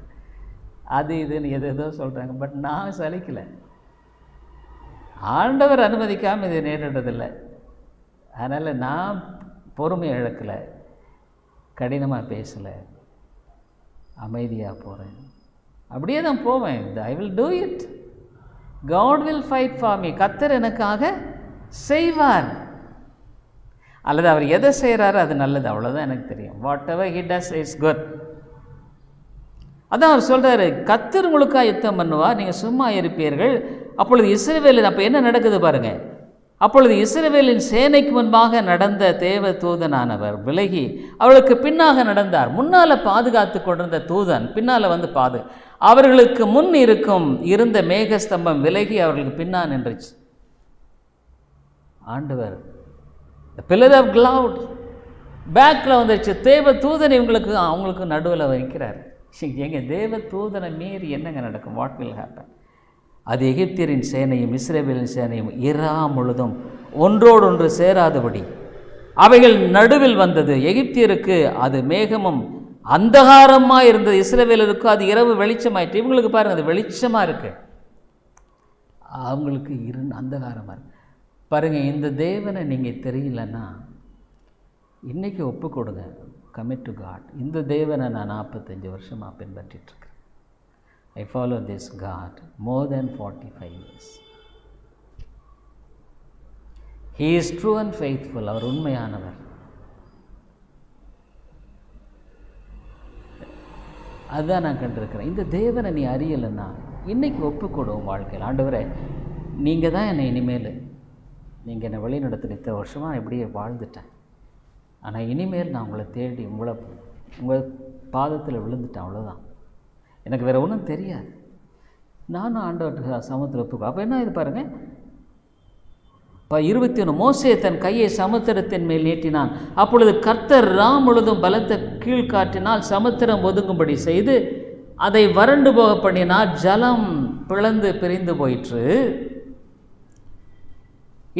அது இதுன்னு எதோ சொல்கிறாங்க. பட் நான் சலிக்கலை. ஆண்டவர் அனுமதிக்காமல் இது நேரிடுறதில்லை. அதனால் நான் பொறுமையை இழக்கலை, கடினமாக பேசலை, அமைதியாக போகிறேன். அப்படியே தான் போவேன். I will do it. God will fight for me. கர்த்தர் எனக்காக செய்வார். அல்லது அவர் எதை செய்கிறாரோ அது நல்லது, அவ்வளோதான் எனக்கு தெரியும். What ever he does is good. அதான் அவர் சொல்கிறாரு, கர்த்தர் உங்களுக்காக யுத்தம் பண்ணுவார், நீங்கள் சும்மா இருப்பீர்கள். அப்பொழுது இஸ்ரவேலின், அப்போ என்ன நடக்குது பாருங்கள், அப்பொழுது இஸ்ரவேலின் சேனைக்கு முன்பாக நடந்த தேவ தூதனானவர் விலகி அவர்களுக்கு பின்னாக நடந்தார். முன்னால் பாதுகாத்து கொண்டிருந்த தூதன் பின்னால் வந்து அவர்களுக்கு முன் இருந்த மேகஸ்தம்பம் விலகி அவர்களுக்கு பின்னா நின்றுச்சு. ஆண்டவர் பில்லர் ஆஃப் கிளவுட் பேக்கில் வந்துருச்சு. தேவ தூதன் அவங்களுக்கு நடுவில் வைக்கிறார். எங்க தேவ தூதனை மீறி என்னங்க நடக்கும்? What will happen? அது எகிப்தியரின் சேனையும் இஸ்ரவேலின் சேனையும் இரா முழுதும் ஒன்றோடொன்று சேராதபடி அவைகள் நடுவில் வந்தது. எகிப்தியருக்கு அது மேகமும் அந்தகாரமாக இருந்தது, இஸ்ரவேலருக்கு அது இரவு வெளிச்சமாயிற்று. இவங்களுக்கு பாருங்கள், அது வெளிச்சமாக இருக்குது, அவங்களுக்கு அந்தகாரமாக இருக்கு. பாருங்கள், இந்த தேவனை நீங்கள் தெரியலன்னா இன்றைக்கி ஒப்பு கொடுங்க, கமிட் டு காட். இந்த தேவனை நான் 45 வருஷமாக பின்பற்றிட்டுருக்கேன். I follow this God more than 45 years. He is true and faithful. அவர் உண்மையானவர். அதுதான் நான் கண்டிருக்கிறேன். இந்த தேவனை நீ அறியலைன்னா இன்றைக்கி ஒப்புக்கொடுவோம் வாழ்க்கையில். ஆண்டவரே, நீங்கள் தான் என்னை இனிமேல், நீங்கள் என்னை வழி நடத்தின இத்தனை வருஷமாக இப்படியே வாழ்ந்துட்டேன், ஆனால் இனிமேல் நான் உங்களை தேடி உங்கள் பாதத்தில் விழுந்துட்டேன், அவ்வளோதான், எனக்கு வேறு ஒன்றும் தெரியாது. நானும் ஆண்டவர்கிட்ட சமுத்திரம் ஒப்புக்கோ. அப்போ என்ன இது பாருங்கள், இப்போ 21, மோசே தன் கையை சமுத்திரத்தின் மேல் நீட்டினான். அப்பொழுது கர்த்தர் முழுதும் பலத்த கீழ்காற்றினால் சமுத்திரம் ஒதுங்கும்படி செய்து அதை வறண்டு போக பண்ணினார். ஜலம் பிளந்து பிரிந்து போயிற்று.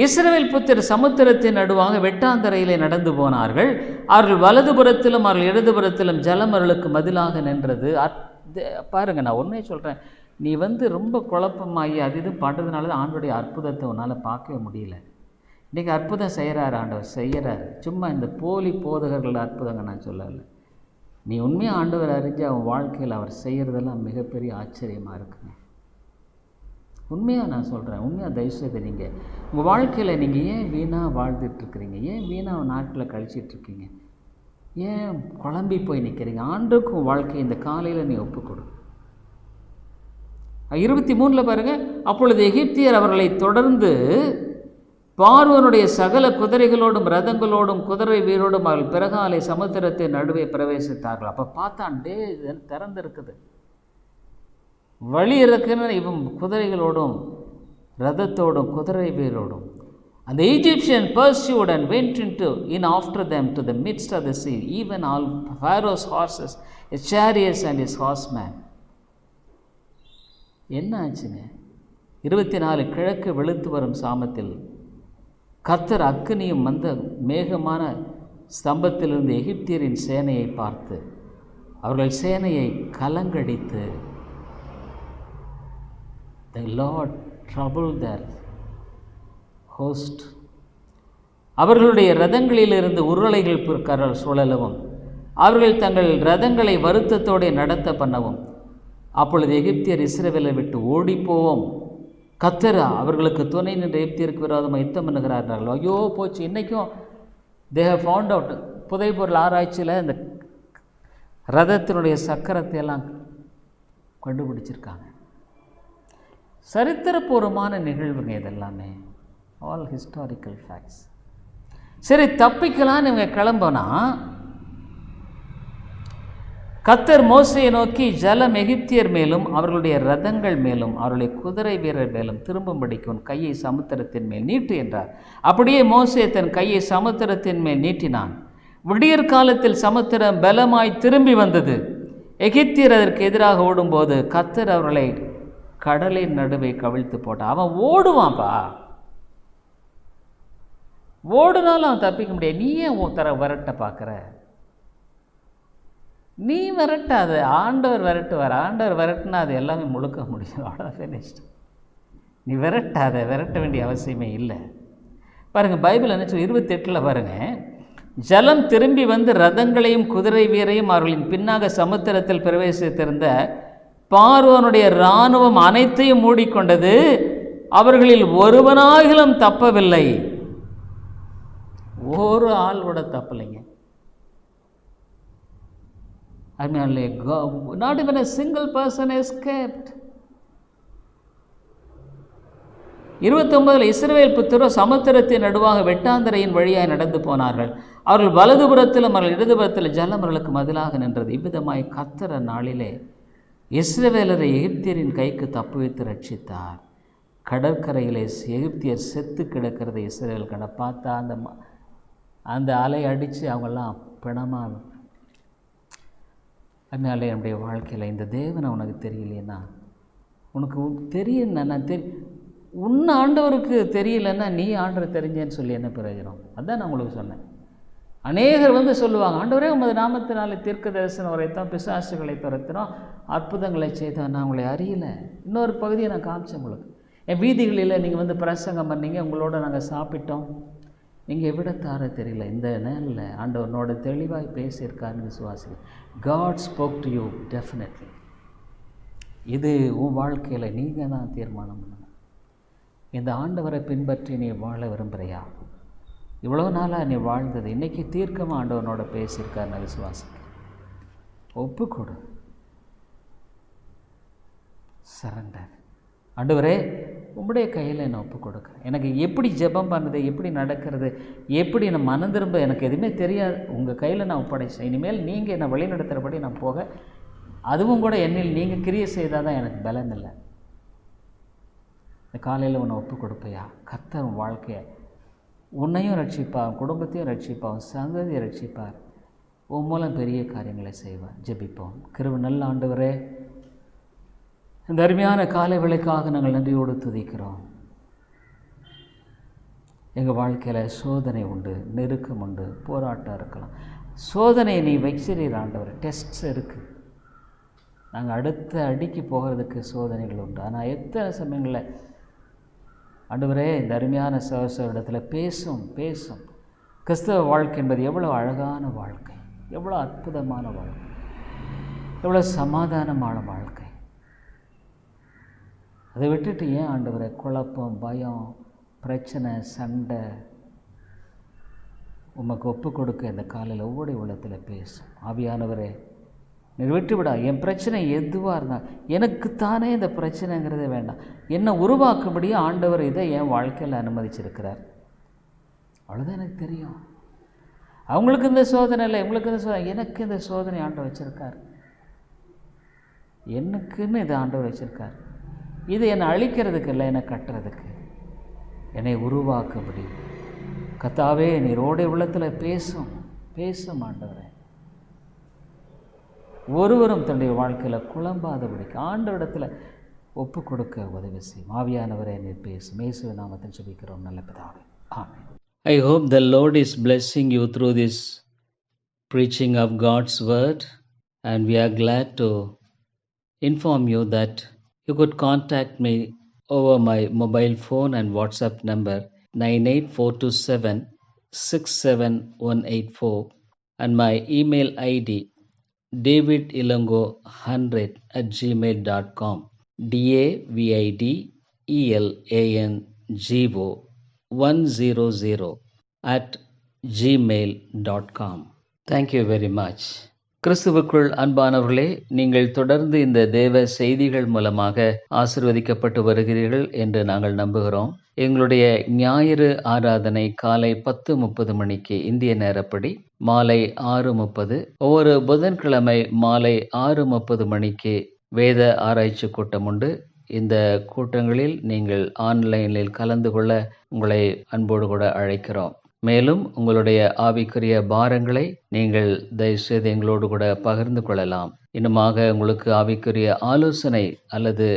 இஸ்ரவேல் புத்திரர் சமுத்திரத்தின் நடுவாக வெட்டாந்தரையிலே நடந்து போனார்கள். அவர்கள் வலதுபுறத்திலும் அவர்கள் இடதுபுறத்திலும் ஜலம் அவர்களுக்கு மதிலாக நின்றது. பாருங்கள், நான் ஒன்றே சொல்கிறேன், நீ ரொம்ப குழப்பமாகி அது இது பண்ணுறதுனால தான் ஆண்டோடைய அற்புதத்தை உன்னால் பார்க்கவே முடியல. இன்றைக்கி அற்புதம் செய்கிறாரு, ஆண்டவர் செய்கிறாரு. சும்மா இந்த போலி போதகர்கள் அற்புதங்க நான் சொல்லலை. நீ உண்மையாக ஆண்டவர் அறிஞ்சு அவன் வாழ்க்கையில் அவர் செய்கிறதெல்லாம் மிகப்பெரிய ஆச்சரியமாக இருக்குங்க. உண்மையாக நான் சொல்கிறேன், உண்மையாக தயவுசெய்து நீங்கள் உங்கள் வாழ்க்கையில் நீங்கள் ஏன் வீணாக வாழ்ந்துட்டுருக்குறீங்க, ஏன் வீணாக நாட்டில் கழிச்சிட்ருக்கீங்க, ஏன் குழம்பி போய் நிற்கிறீங்க? ஆண்டுக்கும் வாழ்க்கை இந்த காலையில் நீ ஒப்புக்கொடு. 23 பாருங்கள், அப்பொழுது எகிப்தியர் அவர்களை தொடர்ந்து பார்வோனுடைய சகல குதிரைகளோடும் ரதங்களோடும் குதிரை வீரோடும் அவர்கள் பிறகாலை சமுத்திரத்தின் நடுவே பிரவேசித்தார்கள். அப்போ பார்த்தான், திறந்திருக்குது, வழி இருக்குன்னு இவன் குதிரைகளோடும் ரதத்தோடும் குதிரை வீரோடும். And the Egyptian pursued and went in after them to the midst of the sea, even all Pharaoh's horses, his chariots and his horsemen. என்ன ஆச்சுங்க? 24 கிழக்கு வெளுத்து வரும் சாமத்தில் கர்த்தர் அக்கினியும் மேகமான ஸ்தம்பத்திலிருந்து எகிப்தியரின் சேனையை பார்த்து அவர்கள் சேனையை கலங்கடித்து, the Lord troubled their host. அவர்களுடைய ரதங்களிலிருந்து உருளைகள் சுழலவும் அவர்கள் தங்கள் ரதங்களை வருத்தத்தோடு நடத்த பண்ணவும். அப்பொழுது எகிப்தியர் இஸ்ரவேலை விட்டு ஓடிப்போவோம், கர்த்தர் அவர்களுக்கு துணை நின்ற எகிப்தியருக்கு விரோதமாக யுத்தம் பண்ணுகிறார்கள். ஐயோ போச்சு. இன்றைக்கும் they have found out, புதைபொருள் ஆராய்ச்சியில் இந்த ரதத்தினுடைய சக்கரத்தை எல்லாம் கண்டுபிடிச்சிருக்காங்க. சரித்திரபூர்வமான நிகழ்வுங்க இதெல்லாமே, ஆல் ஹிஸ்டாரிக்கல் ஃபேக்ட்ஸ். சரி, தப்பிக்கலான்னு இவங்க கிளம்புனா கர்த்தர் மோசையை நோக்கி, ஜலம் எகிப்தியர் மேலும் அவர்களுடைய ரதங்கள் மேலும் அவர்களுடைய குதிரை வீரர் மேலும் திரும்பும்படிக்கு உன் கையை சமுத்திரத்தின் மேல் நீட்டு என்றார். அப்படியே மோசே தன் கையை சமுத்திரத்தின் மேல் நீட்டினான். விடியற் காலத்தில் சமுத்திரம் பலமாய் திரும்பி வந்தது. எகிப்தியர் அதற்கு எதிராக ஓடும்போது கர்த்தர் அவர்களை கடலின் நடுவே கவிழ்த்து போட்டான். அவன் ஓடுவான்ப்பா, ஓடுனாலும் அவன் தப்பிக்க முடியாது. நீ ஏன் விரட்ட பார்க்குற? நீ விரட்டாது, ஆண்டவர் விரட்டுவார். ஆண்டவர் விரட்டுனா அது எல்லாமே முழுக்க முடியும், அவ்வளோ ஃபினிஷ்டு. நீ விரட்ட வேண்டிய அவசியமே இல்லை. பாருங்கள், பைபிள் என்ன சொல்லி 28 பாருங்கள், ஜலம் திரும்பி வந்து ரதங்களையும் குதிரை வீரையும் அவர்களின் பின்னாக சமுத்திரத்தில் பிரவேசித்திருந்த பார்வோனுடைய இராணுவம் அனைத்தையும் மூடிக்கொண்டது, அவர்களில் ஒருவனாகிலும் தப்பவில்லை. ஒரு ஆள் கூட தப்பலைங்க. அதனால not even a single person escaped. 29 இஸ்ரவேல் புத்திரர் சமுத்திரத்தின் நடுவாக வெட்டாந்தரையின் வழியாய் நடந்து போனார்கள். அவர்கள் வலதுபுறத்திலும் அவர்கள் இடதுபுறத்தில் ஜலம் அவர்களுக்கு மதிலாக நின்றது. இவ்விதமாய் கர்த்தர் அந்நாளிலே இஸ்ரவேலரை எகிப்தியரின் கைக்கு தப்புவித்து ரட்சித்தார். கடற்கரையிலே எகிப்தியர் செத்து கிடக்கிறதை இஸ்ரவேல் கண்ட பார்த்தா அந்த அலை அடித்து அவங்கெல்லாம் பிணமாக. அதனாலே என்னுடைய வாழ்க்கையில் இந்த தேவனை உனக்கு தெரியலைன்னா, உனக்கு தெரியலன்னா உன்ன ஆண்டவருக்கு தெரியலன்னா நீ ஆண்டவர் தெரிஞ்சேன்னு சொல்லி என்ன பிரயோஜனம்? அதான் நான் உங்களுக்கு சொன்னேன். அநேகர் சொல்லுவாங்க, ஆண்டவரே உமது நாமத்தினாலே தீர்க்க தரிசனம் உரைத்தோம், பிசாசுகளை துரத்தினோம், அற்புதங்களை செய்தோம், நான் உங்களை அறியலை. இன்னொரு பகுதியை நான் காமிச்சேன் உங்களுக்கு. என் வீதிகளில் நீங்கள் பிரசங்கம் பண்ணீங்க, உங்களோட நாங்கள் சாப்பிட்டோம், நீங்கள் எவ்விடத்தார தெரியல. இந்த நேரில் ஆண்டவனோட தெளிவாய் பேசியிருக்காருன்னு விசுவாசி. God spoke to you definitely. இது உன் வாழ்க்கையில் நீங்கள் தான் தீர்மானம் பண்ணணும். இந்த ஆண்டவரை பின்பற்றி நீ வாழ விரும்புகிறையா? இவ்வளோ நாளாக நீ வாழ்ந்தது இன்றைக்கி தீர்க்கமாக ஆண்டவனோட பேசியிருக்காருன்னு விசுவாசிக்க ஒப்புக்கொடு. சரண்டர். ஆண்டவரே உங்களுடைய கையில் என்னை ஒப்பு கொடுக்குறேன். எனக்கு எப்படி ஜெபம் பண்ணுறது, எப்படி நடக்கிறது, எப்படி நான் மனம் திரும்ப எனக்கு எதுவுமே தெரியாது. உங்கள் கையில் நான் ஒப்படைச்சேன். இனிமேல் நீங்கள் என்னை வழி நடத்துகிறபடி நான் போக, அதுவும் கூட என்னில் நீங்கள் கிரியை செய்தால் தான் எனக்கு பலன் இல்லை. இந்த காலையில் உன்னை ஒப்பு கொடுப்பையா? கர்த்தர் உன் வாழ்க்கையை உன்னையும் ரட்சிப்பார், குடும்பத்தையும் ரட்சிப்பார், சந்ததியை ரட்சிப்பார். உன் மூலம் பெரிய காரியங்களை செய்வார். ஜெபிப்போம். கிருபை நல்ல ஆண்டவரே, இந்த அருமையான காலை வேளைக்காக நாங்கள் நன்றியோடு துதிக்கிறோம். எங்கள் வாழ்க்கையில் சோதனை உண்டு, நெருக்கம் உண்டு, போராட்டம் இருக்கலாம். சோதனையை நீ வச்சிருக்கிற ஆண்டவர், டெஸ்ட்ஸ் இருக்குது. நாங்கள் அடுத்த அடிக்கு போகிறதுக்கு சோதனைகள் உண்டு. ஆனால் எத்தனை சமயங்களில் ஆண்டவரே இந்த அருமையான இடத்துல பேசும் கிறிஸ்தவ வாழ்க்கை என்பது எவ்வளோ அழகான வாழ்க்கை, எவ்வளோ அற்புதமான வாழ்க்கை, எவ்வளோ சமாதானமான வாழ்க்கை. அதை விட்டுட்டு ஏன் ஆண்டவரே குழப்பம், பயம், பிரச்சனை, சண்டை உமக்கு ஒப்பு கொடுக்க இந்த காலையில் ஒவ்வொரு உள்ளத்தில் பேசும். ஆவியானவரே நீர் விட்டுவிடா. என் பிரச்சனை எதுவாக இருந்தால் எனக்குத்தானே இந்த பிரச்சனைங்கிறதே வேண்டாம். என்னை உருவாக்கும்படியே ஆண்டவர் இதை என் வாழ்க்கையில் அனுமதிச்சிருக்கிறார். அவ்வளோதான் எனக்கு தெரியும். அவங்களுக்கு இந்த சோதனை இல்லை, உங்களுக்கு இந்த சோதனை, எனக்கு இந்த சோதனை ஆண்டவர் வச்சுருக்கார். எனக்குன்னு இதை ஆண்டவர் வச்சுருக்கார். இது என்னை அழிக்கிறதுக்கு இல்லை, என்னை கட்டுறதுக்கு, என்னை உருவாக்கும்படி. கர்த்தாவே நீரோடைய உள்ளத்தில் பேசும் ஆண்டவரே. ஒருவரும் தன்னுடைய வாழ்க்கையில் குழம்பாதபடிக்கு ஆண்டவரிடத்தில் ஒப்பு கொடுக்க உதவி செய்யும். ஆவியானவரே நீர் பேசும். இயேசுவின் நாமத்தில் ஜெபிக்கிறோம் நல்ல பிதாவே. ஆமென். I hope the Lord is blessing you through this preaching of God's word, and we are glad to inform you that you could contact me over my mobile phone and WhatsApp number 9842767184 and my email ID davidilongo100@gmail.com davidilongo100@gmail.com. Thank you very much. கிறிஸ்துவுக்குள் அன்பானவர்களே, நீங்கள் தொடர்ந்து இந்த தேவ செய்திகள் மூலமாக ஆசீர்வதிக்கப்பட்டு வருகிறீர்கள் என்று நாங்கள் நம்புகிறோம். எங்களுடைய ஞாயிறு ஆராதனை காலை 10:30 மணிக்கு இந்திய நேரப்படி, மாலை 6:30, ஒவ்வொரு புதன்கிழமை மாலை 6:30 மணிக்கு வேத ஆராய்ச்சி கூட்டம் உண்டு. இந்த கூட்டங்களில் நீங்கள் ஆன்லைனில் கலந்து கொள்ள உங்களை அன்போடு கூட அழைக்கிறோம். மேலும் உங்களுடைய ஆவிக்குரிய பாரங்களை நீங்கள் தயவுசெய்து எங்களோடு கூட பகிர்ந்து கொள்ளலாம். இன்னுமாக உங்களுக்கு ஆவிக்குரிய ஆலோசனை அல்லது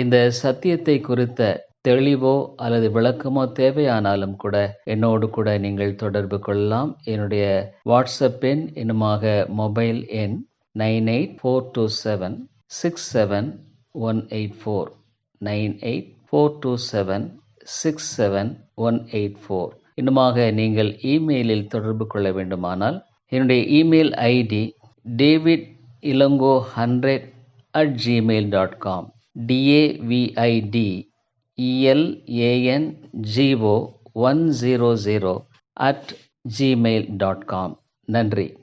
இந்த சத்தியத்தை குறித்த தெளிவோ அல்லது விளக்கமோ தேவையானாலும் கூட என்னோடு கூட நீங்கள் தொடர்பு கொள்ளலாம். என்னுடைய வாட்ஸ்அப் எண், இன்னுமாக மொபைல் எண் 9842767184 9842767184. இன்னுமாக நீங்கள் இமெயிலில் தொடர்பு கொள்ள வேண்டுமானால் என்னுடைய email ID davidilongo100@gmail.com davidilongo100 gmail.com. நன்றி.